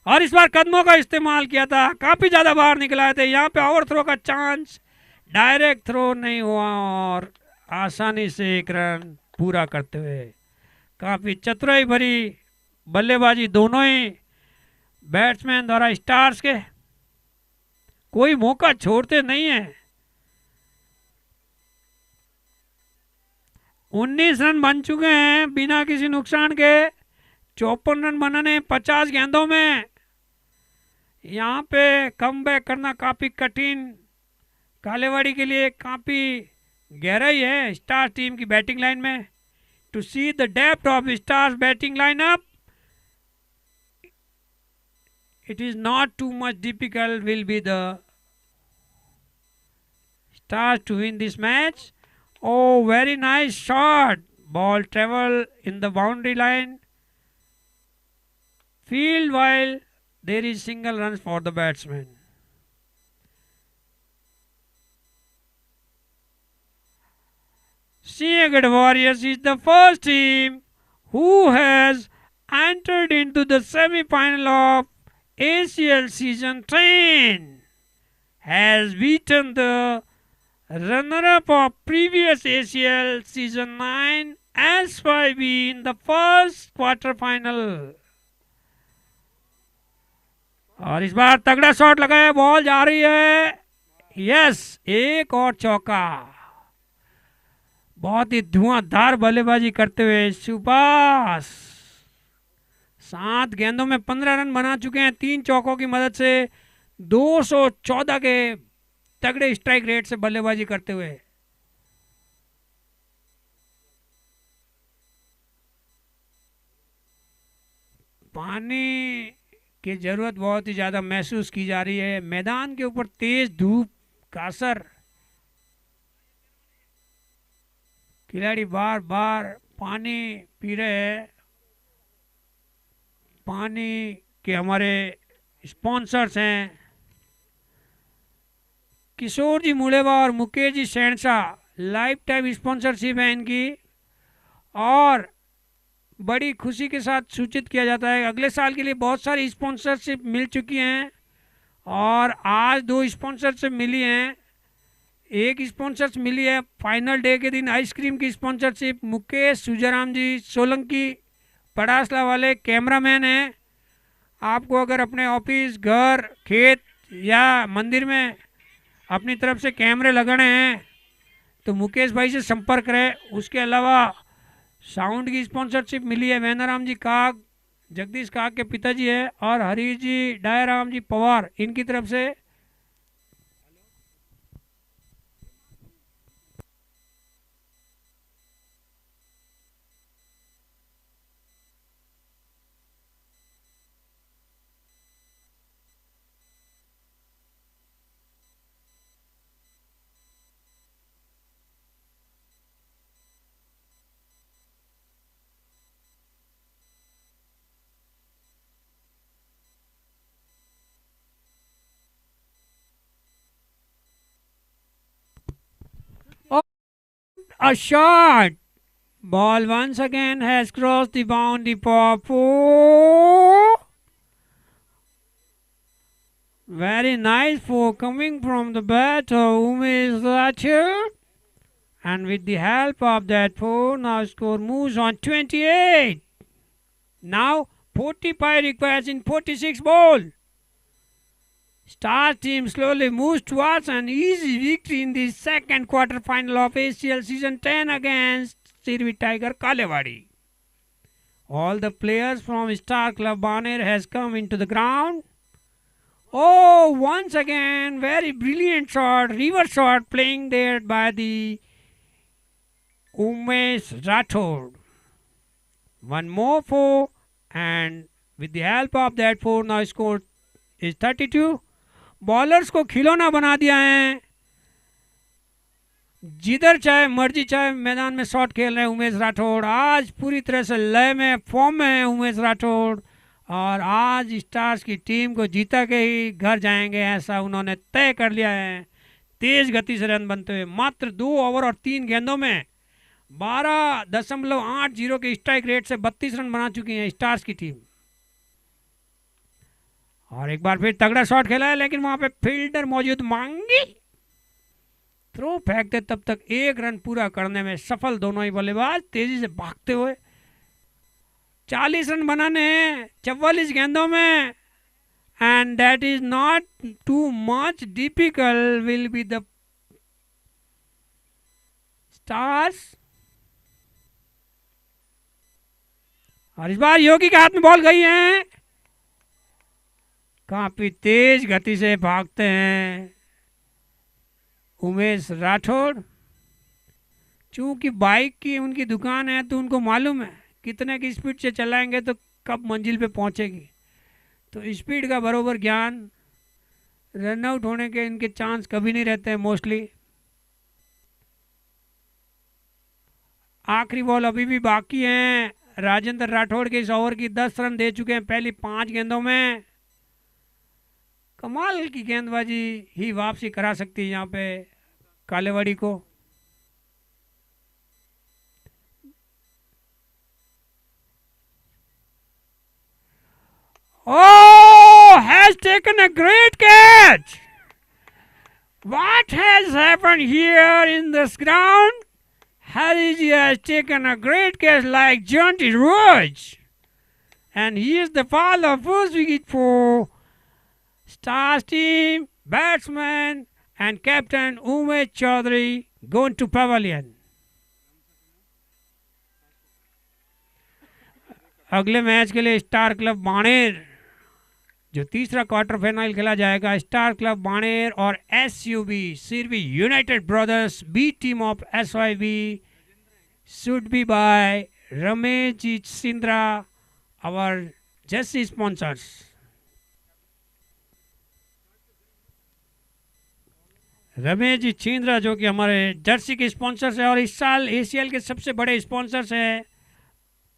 और इस बार कदमों का इस्तेमाल किया था, काफी ज्यादा बाहर निकला थे। यहाँ पे ओवर थ्रो का चांस, डायरेक्ट थ्रो नहीं हुआ और आसानी से एक रन पूरा करते हुए काफी चतुराई भरी बल्लेबाजी दोनों ही बैट्समैन द्वारा स्टार्स के, कोई मौका छोड़ते नहीं है। 19 रन बन चुके हैं बिना किसी नुकसान के। 54 रन बनाने 50 गेंदों में। यहाँ पे कम बैक करना काफी कठिन कालेवाड़ी के लिए, काफी गहराई है स्टार टीम की बैटिंग लाइन में। To see the depth of stars batting lineup, it is not too much difficult will be the Stars to win this match. Oh, very nice shot. Ball travel in the boundary line. Field while there is single runs for the batsman. Siagat Warriors is the first team who has entered into the semi-final of ACL Season 10, has beaten the runner-up of previous ACL Season 9 S5B in the first quarter final. और इस बार तगड़ा shot लगाया, ball जा रही है, yes, एक और चौका। बहुत ही धुआंधार बल्लेबाजी करते हुए सुभाष 7 गेंदों में 15 रन बना चुके हैं 3 चौकों की मदद से, 214 के तगड़े स्ट्राइक रेट से बल्लेबाजी करते हुए। पानी की जरूरत बहुत ही ज्यादा महसूस की जा रही है। मैदान के ऊपर तेज धूप का असर, खिलाड़ी बार बार पानी पी रहे हैं। पानी के हमारे स्पॉन्सर्स हैं किशोर जी मुड़ेवा और मुकेश जी शहनशाह लाइफ टाइम स्पॉन्सरशिप है इनकी, और बड़ी खुशी के साथ सूचित किया जाता है अगले साल के लिए बहुत सारी स्पॉन्सरशिप मिल चुकी हैं और आज 2 स्पॉन्सरशिप मिली हैं। एक स्पॉन्सर्स मिली है फाइनल डे के दिन आइसक्रीम की स्पॉन्सरशिप। मुकेश सुजाराम जी सोलंकी पड़ासला वाले कैमरामैन हैं। आपको अगर अपने ऑफिस, घर, खेत या मंदिर में अपनी तरफ से कैमरे लगाने हैं तो मुकेश भाई से संपर्क करें। उसके अलावा साउंड की स्पॉन्सरशिप मिली है वेनाराम जी काग, जगदीश काग के पिताजी है, और हरी जी डायराम जी पवार, इनकी तरफ से। A shot. Ball once again has crossed the boundary for 4. Very nice for coming from the bat of Umesh Rathore. And with the help of that 4, now score moves on 28. Now 45 requires in 46 ball. Star team slowly moves towards an easy victory in the second quarter final of ACL Season 10 against Sirvi Tiger Kalewadi. All the players from Star Club Baner has come into the ground. Oh, once again, very brilliant shot, reverse shot playing there by the Umesh Rathore. One more 4, and with the help of that 4, now score is 32. Bowlers को खिलौना बना दिया है, जिधर चाहे मर्जी चाहे मैदान में शॉट खेल रहे हैं उमेश राठौड़। आज पूरी तरह से लय में, फॉर्म में है उमेश राठौड़, और आज स्टार्स की टीम को जीता के ही घर जाएंगे ऐसा उन्होंने तय कर लिया है। तेज गति से रन बनते हुए मात्र 2 ओवर और 3 गेंदों में 12.80 के स्ट्राइक रेट से 32 रन बना चुकी है स्टार्स की टीम। और एक बार फिर तगड़ा शॉट खेला है, लेकिन वहां पे फील्डर मौजूद, मांगी थ्रो फेंकते तब तक 1 रन पूरा करने में सफल दोनों ही बल्लेबाज तेजी से भागते हुए। 40 रन बनाने हैं 44 गेंदों में, and that is not too much difficult will be the stars. और इस बार योगी के हाथ में बॉल गई है, काफी तेज गति से भागते हैं उमेश राठौड़। चूंकि बाइक की उनकी दुकान है तो उनको मालूम है कितने की स्पीड से चलाएंगे तो कब मंजिल पे पहुंचेगी, तो स्पीड का बरोबर ज्ञान, रन आउट होने के इनके चांस कभी नहीं रहते हैं मोस्टली। आखिरी बॉल अभी भी बाकी है। राजेंद्र राठौड़ के इस ओवर की 10 रन दे चुके हैं पहली 5 गेंदों में। कमाल की गेंदबाजी ही वापसी करा सकती है यहाँ पे कालेवाड़ी को। Oh, has taken a great catch. What has happened here in this ground? Hariji has taken a great catch like Jonty Rhodes, and he is the fall of first wicket for Stars team batsman and captain Umesh Chaudhary going to pavilion. अगले match के लिए star club Baner, जो तीसरा quarter final खेला जाएगा, star club Baner और SUB Sirvi united brothers B team of SYB should be by Ramesh Sindra, our jersey sponsors. Ramesh ji Chhindra जो कि हमारे जर्सी के स्पॉन्सर्स है और इस साल ACL के सबसे बड़े स्पॉन्सर्स हैं।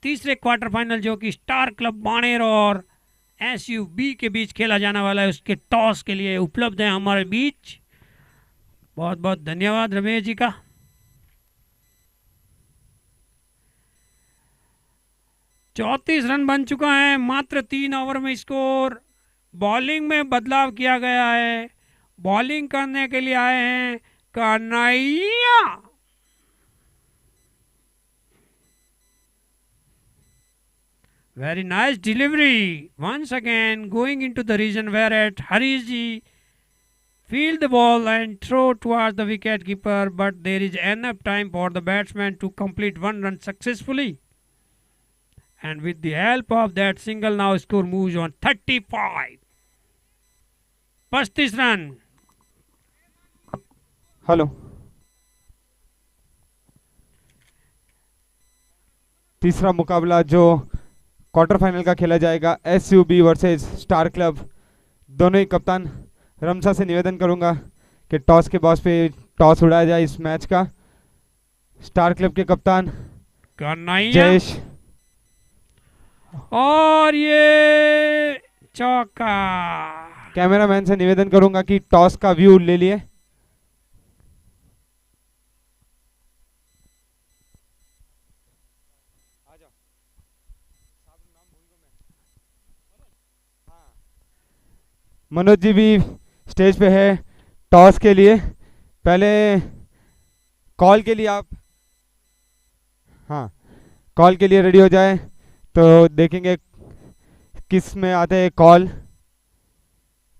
तीसरे क्वार्टर फाइनल जो कि स्टार क्लब बाणेर और SUB के बीच खेला जाने वाला है, उसके टॉस के लिए उपलब्ध है हमारे बीच। बहुत बहुत धन्यवाद रमेश जी का। चौंतीस रन बन चुका है, मात्र 3 ओवर में स्कोर। बॉलिंग में बदलाव किया गया है, बॉलिंग करने के लिए आए हैं Kanhaiya. Very nice delivery. Once again, going into the region where at Hariji field the ball and throw towards the wicket keeper, but there is enough time for the batsman to complete 1 run successfully. And with the help of that single, now score moves on 35. 35 run. Hello, तीसरा मुकाबला जो quarter final का खेला जाएगा, SUB versus star club. दोनों ही कप्तान रमसा से निवेदन करूंगा कि टॉस के बॉस पे टॉस उड़ाया जाए इस मैच का। स्टार क्लब के कप्तान कन्हैया जयेश, और ये चौका। कैमरामैन से निवेदन करूंगा कि टॉस का व्यू ले लिए। मनोज जी भी स्टेज पे है टॉस के लिए। पहले कॉल के लिए आप, हाँ, कॉल के लिए रेडी हो जाए तो देखेंगे किस में आते हैं कॉल।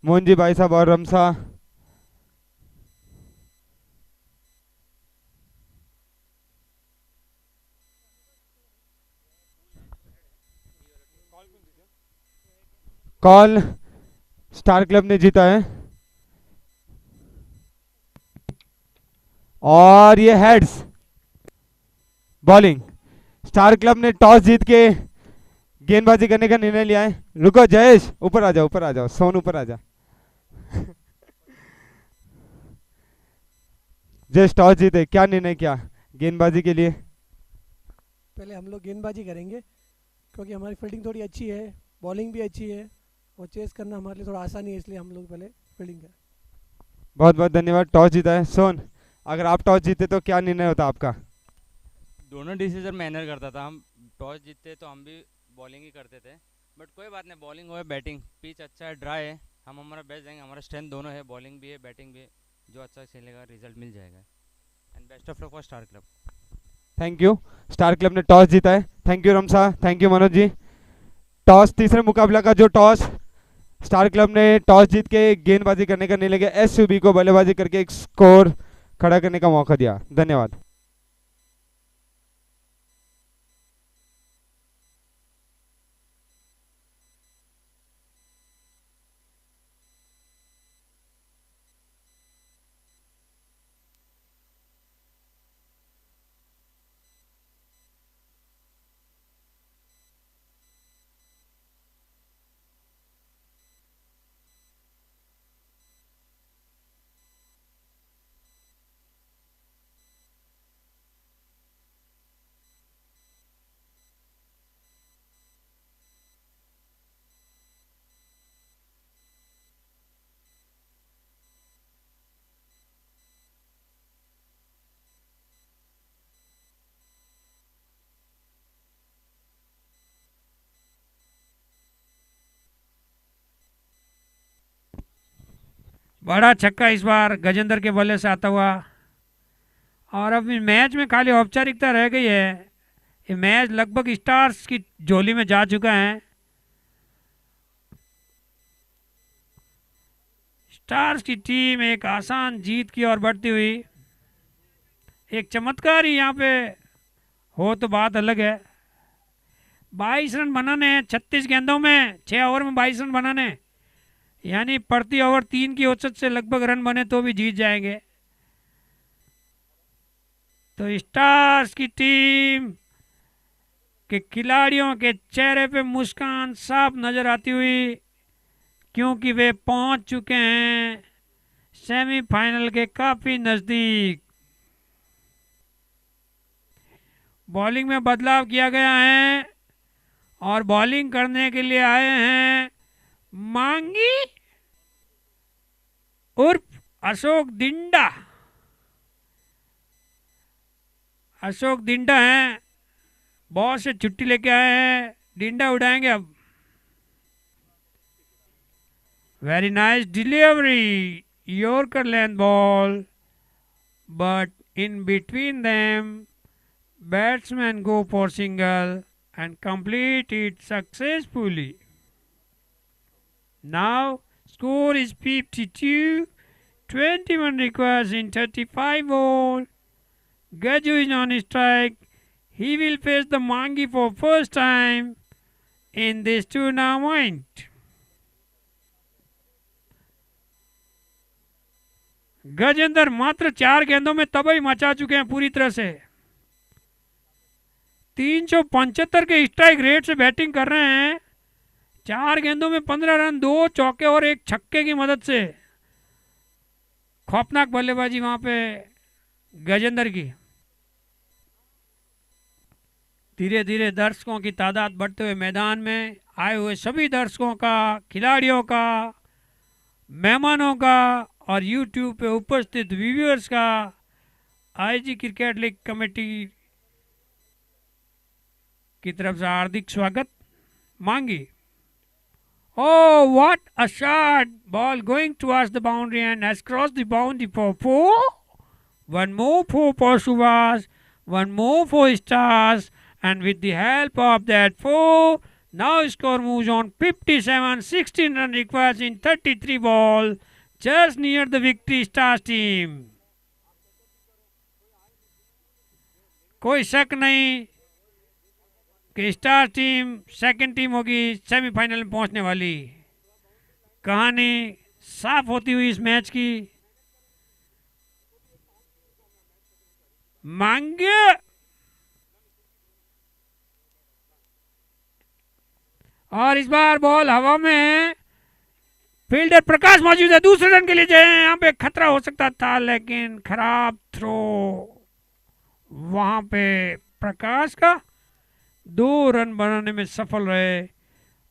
मोहन जी भाई साहब और रमसा। कॉल स्टार क्लब ने जीता है और ये हेड्स बॉलिंग। स्टार क्लब ने टॉस जीत के गेंदबाजी करने का निर्णय लिया है। रुको जयेश, ऊपर आ जाओ, ऊपर आ जाओ, सोन ऊपर आ जा। जयेश टॉस जीते, क्या निर्णय किया गेंदबाजी के लिए? पहले हम लोग गेंदबाजी करेंगे क्योंकि हमारी फील्डिंग थोड़ी अच्छी है, बॉलिंग भी अच्छी है और चेस करना हमारे लिए थोड़ा आसान है, इसलिए हम लोग पहले फील्डिंग करें। बहुत बहुत धन्यवाद। टॉस जीता है सोन, अगर आप टॉस जीते तो क्या निर्णय होता आपका? दोनों डिसीजन मैनर करता था। हम टॉस जीतते तो हम भी बॉलिंग ही करते थे, बट कोई बात नहीं, बॉलिंग हो या बैटिंग, पिच अच्छा है, ड्राई है, हम हमारा बेस्ट देंगे। हमारा स्ट्रेंथ दोनों है, बॉलिंग भी है, बैटिंग भी है, जो अच्छा खेलेगा रिजल्ट मिल जाएगा। And best of luck for star club. Thank you. Star club ने टॉस जीता है। Thank you Ramsa, thank you Manoj ji. Toss तीसरे मुकाबला का जो टॉस स्टार क्लब ने टॉस जीत के गेंदबाजी करने का निर्णय लिया, SUB को बल्लेबाजी करके एक स्कोर खड़ा करने का मौका दिया। धन्यवाद। बड़ा छक्का इस बार गजेंद्र के बल्ले से आता हुआ। और अब मैच में खाली औपचारिकता रह गई है। ये मैच लगभग स्टार्स की झोली में जा चुका है। स्टार्स की टीम एक आसान जीत की ओर बढ़ती हुई। एक चमत्कार ही यहाँ पे हो तो बात अलग है। 22 रन बनाने हैं 36 गेंदों में, 6 ओवर में 22 रन बनाने, यानी प्रति ओवर 3 की औसत से लगभग रन बने तो भी जीत जाएंगे। तो स्टार्स की टीम के खिलाड़ियों के चेहरे पे मुस्कान साफ नजर आती हुई, क्योंकि वे पहुंच चुके हैं सेमीफाइनल के काफी नजदीक। बॉलिंग में बदलाव किया गया है और बॉलिंग करने के लिए आए हैं मांगी उर्फ अशोक दिंडा। अशोक डिंडा हैं, बॉस से छुट्टी लेके आए हैं, डिंडा उड़ाएंगे अब। Very nice delivery, yorker land ball, but in between them batsmen go for single and complete it successfully. Now score is 52, 21 requires in 35 ball. Gaju is on strike. He will face the Mangi for first time in this tournament. Gajendra मात्र 4 गेंदों में तबाही मचा चुके हैं पूरी तरह से। 375 के स्ट्राइक रेट से बैटिंग कर रहे हैं। 4 गेंदों में 15 रन, 2 चौके और 1 छक्के की मदद से। खौफनाक बल्लेबाजी वहां पे गजेंद्र की। धीरे धीरे दर्शकों की तादाद बढ़ते हुए मैदान में आए हुए सभी दर्शकों का, खिलाड़ियों का, मेहमानों का और YouTube पे उपस्थित व्यूअर्स का आईजी क्रिकेट लीग कमेटी की तरफ से हार्दिक स्वागत। मांगी, oh what a shot, ball going towards the boundary and has crossed the boundary for 4. One more for Subhas, one more for Stars, and with the help of that 4, now score moves on 57, 16 run requires in 33 ball, just near the victory Stars team. कोई शक नहीं कि star team second team होगी semifinal में पहुंचने वाली। कहानी साफ होती हुई इस मैच की। मांगे और इस बार बॉल हवा में है। फील्डर प्रकाश मौजूद है, दूसरे रन के लिए जाए। यहाँ पे खतरा हो सकता था लेकिन खराब थ्रो वहां पे प्रकाश का। 2 रन बनाने में सफल रहे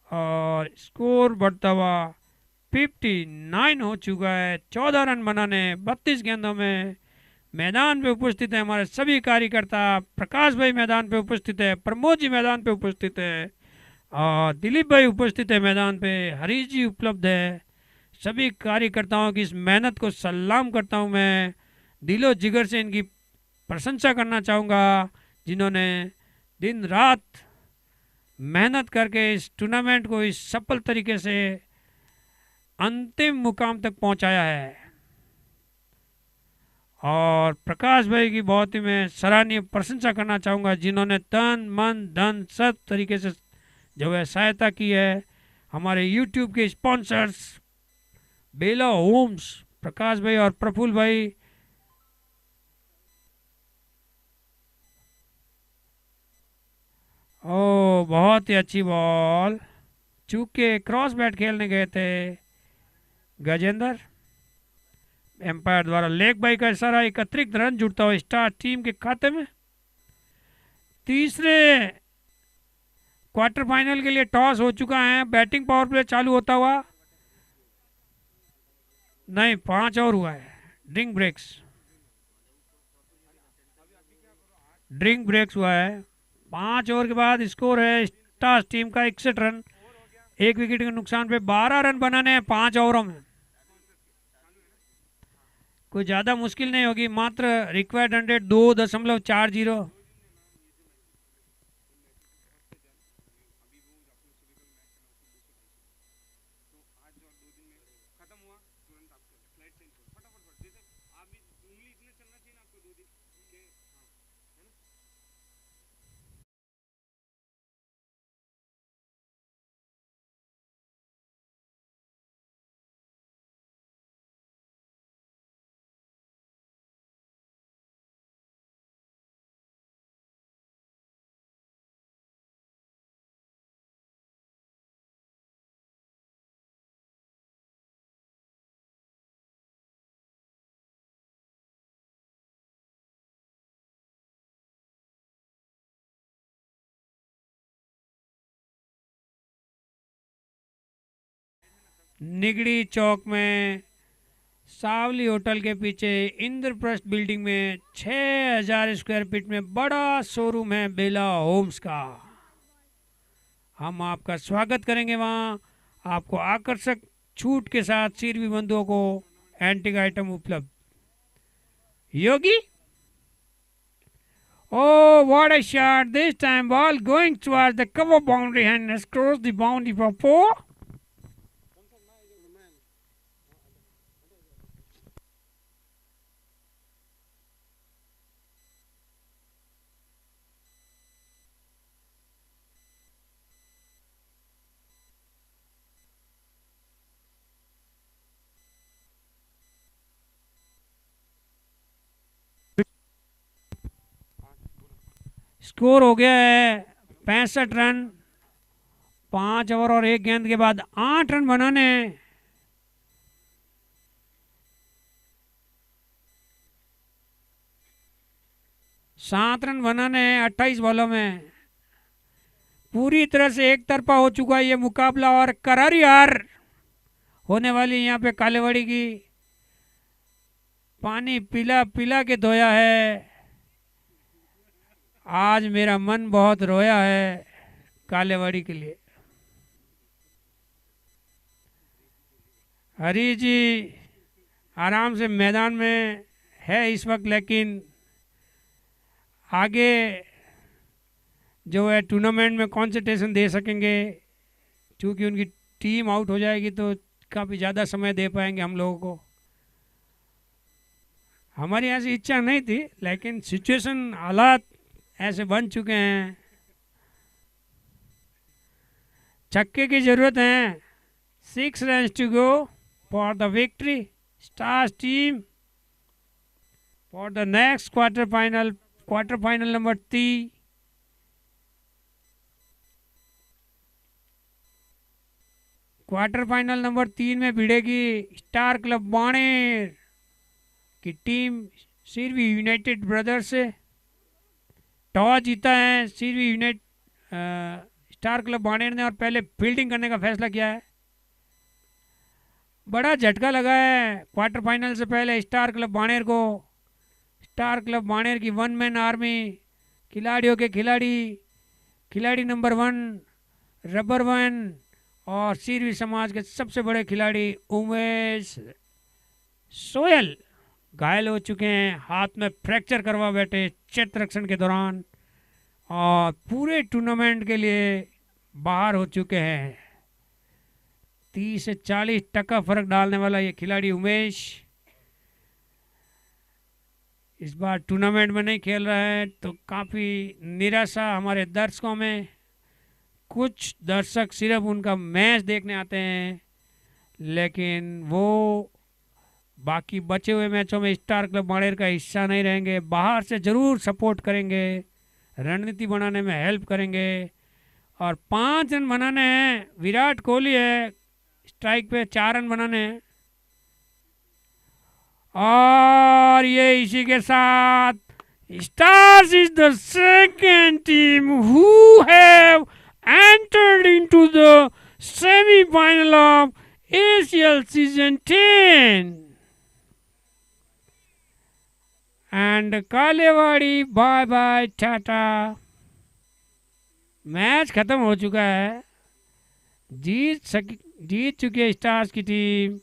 और स्कोर बढ़ता हुआ 59 हो चुका है। 14 रन बनाने 32 गेंदों में। मैदान पे उपस्थित है हमारे सभी कार्यकर्ता। प्रकाश भाई मैदान पे उपस्थित है, प्रमोद जी मैदान पे उपस्थित है और दिलीप भाई उपस्थित है मैदान पे, हरीश जी उपलब्ध है। सभी कार्यकर्ताओं की इस मेहनत को सलाम करता हूं मैं। दिलो जिगर से इनकी प्रशंसा करना चाहूँगा जिन्होंने दिन रात मेहनत करके इस टूर्नामेंट को इस सफल तरीके से अंतिम मुकाम तक पहुंचाया है। और प्रकाश भाई की बहुत ही मैं सराहनीय प्रशंसा करना चाहूँगा जिन्होंने तन मन धन सब तरीके से जो है सहायता की है। हमारे YouTube के स्पॉन्सर्स बेला होम्स, प्रकाश भाई और प्रफुल्ल भाई। ओ बहुत ही अच्छी बॉल, चूंकि क्रॉस बैट खेलने गए थे गजेंद्र। एम्पायर द्वारा लेग बाई का इशारा। एक अतिरिक्त रन जुड़ता हुआ स्टार टीम के खाते में। तीसरे क्वार्टर फाइनल के लिए टॉस हो चुका है। बैटिंग पावर प्ले चालू होता हुआ नहीं, 5 और हुआ है। ड्रिंक ब्रेक्स हुआ है। 5 ओवर के बाद स्कोर है स्टार्स टीम का 61 रन। 1 विकेट के नुकसान पे 12 रन बनाने हैं 5 ओवरों में। कोई ज्यादा मुश्किल नहीं होगी। मात्र रिक्वायर्ड 100 2.40। निगड़ी चौक में सावली होटल के पीछे इंद्रप्रस्थ बिल्डिंग में 6000 स्क्वायर फीट में बड़ा शोरूम है बेला होम्स का। हम आपका स्वागत करेंगे वहाँ। आपको आकर्षक छूट के साथ सीरवी बंधुओं को एंटीक आइटम उपलब्ध। योगी, oh what a shot! This time ball going towards the cover boundary and has crossed the boundary for 4. Score हो गया है 65 रन। 5 ओवर और 1 गेंद के बाद 8 रन बनाने हैं। सात रन बनाने हैं 28 बॉलों में। पूरी तरह से एक तरफा हो चुका है ये मुकाबला और करारी हार होने वाली यहाँ पे कालेवाड़ी की। पानी पिला पिला के धोया है। आज मेरा मन बहुत रोया है कालेवाड़ी के लिए। हरी जी आराम से मैदान में है इस वक्त, लेकिन आगे जो है टूर्नामेंट में कंसंट्रेशन दे सकेंगे, क्योंकि उनकी टीम आउट हो जाएगी तो काफ़ी ज़्यादा समय दे पाएंगे हम लोगों को। हमारी ऐसी इच्छा नहीं थी, लेकिन सिचुएशन हालात ऐसे बन चुके हैं। छक्के की जरूरत है। 6 runs to go for the victory. Stars team for the next quarter final number 3। Quarter final number 3 में भिड़ेगी स्टार क्लब बाणेर की टीम सिरवी यूनाइटेड ब्रदर्स से। टॉस जीता है सिरवी स्टार क्लब बाणेर ने और पहले फील्डिंग करने का फैसला किया है। बड़ा झटका लगा है क्वार्टर फाइनल से पहले स्टार क्लब बाणेर को। स्टार क्लब बाणेर की 1 मैन आर्मी, खिलाड़ियों के खिलाड़ी नंबर 1 रबर 1 और सिरवी समाज के सबसे बड़े खिलाड़ी उमेश सोयल घायल हो चुके हैं। हाथ में फ्रैक्चर करवा बैठे क्षेत्र रक्षण के दौरान और पूरे टूर्नामेंट के लिए बाहर हो चुके हैं। 30 से 40% फर्क डालने वाला ये खिलाड़ी उमेश इस बार टूर्नामेंट में नहीं खेल रहा है, तो काफ़ी निराशा हमारे दर्शकों में। कुछ दर्शक सिर्फ उनका मैच देखने आते हैं, लेकिन वो बाकी बचे हुए मैचों में स्टार क्लब बाणेर का हिस्सा नहीं रहेंगे। बाहर से ज़रूर सपोर्ट करेंगे, रणनीति बनाने में हेल्प करेंगे। और 5 रन बनाने हैं। विराट कोहली है स्ट्राइक पे, 4 रन बनाने हैं। और ये इसी के साथ stars is the second team who have entered into the semi-final of ACL season 10 and Kalewadi bye bye tata. Match खत्म हो चुका है। जीत चुकी है स्टार्स की टीम।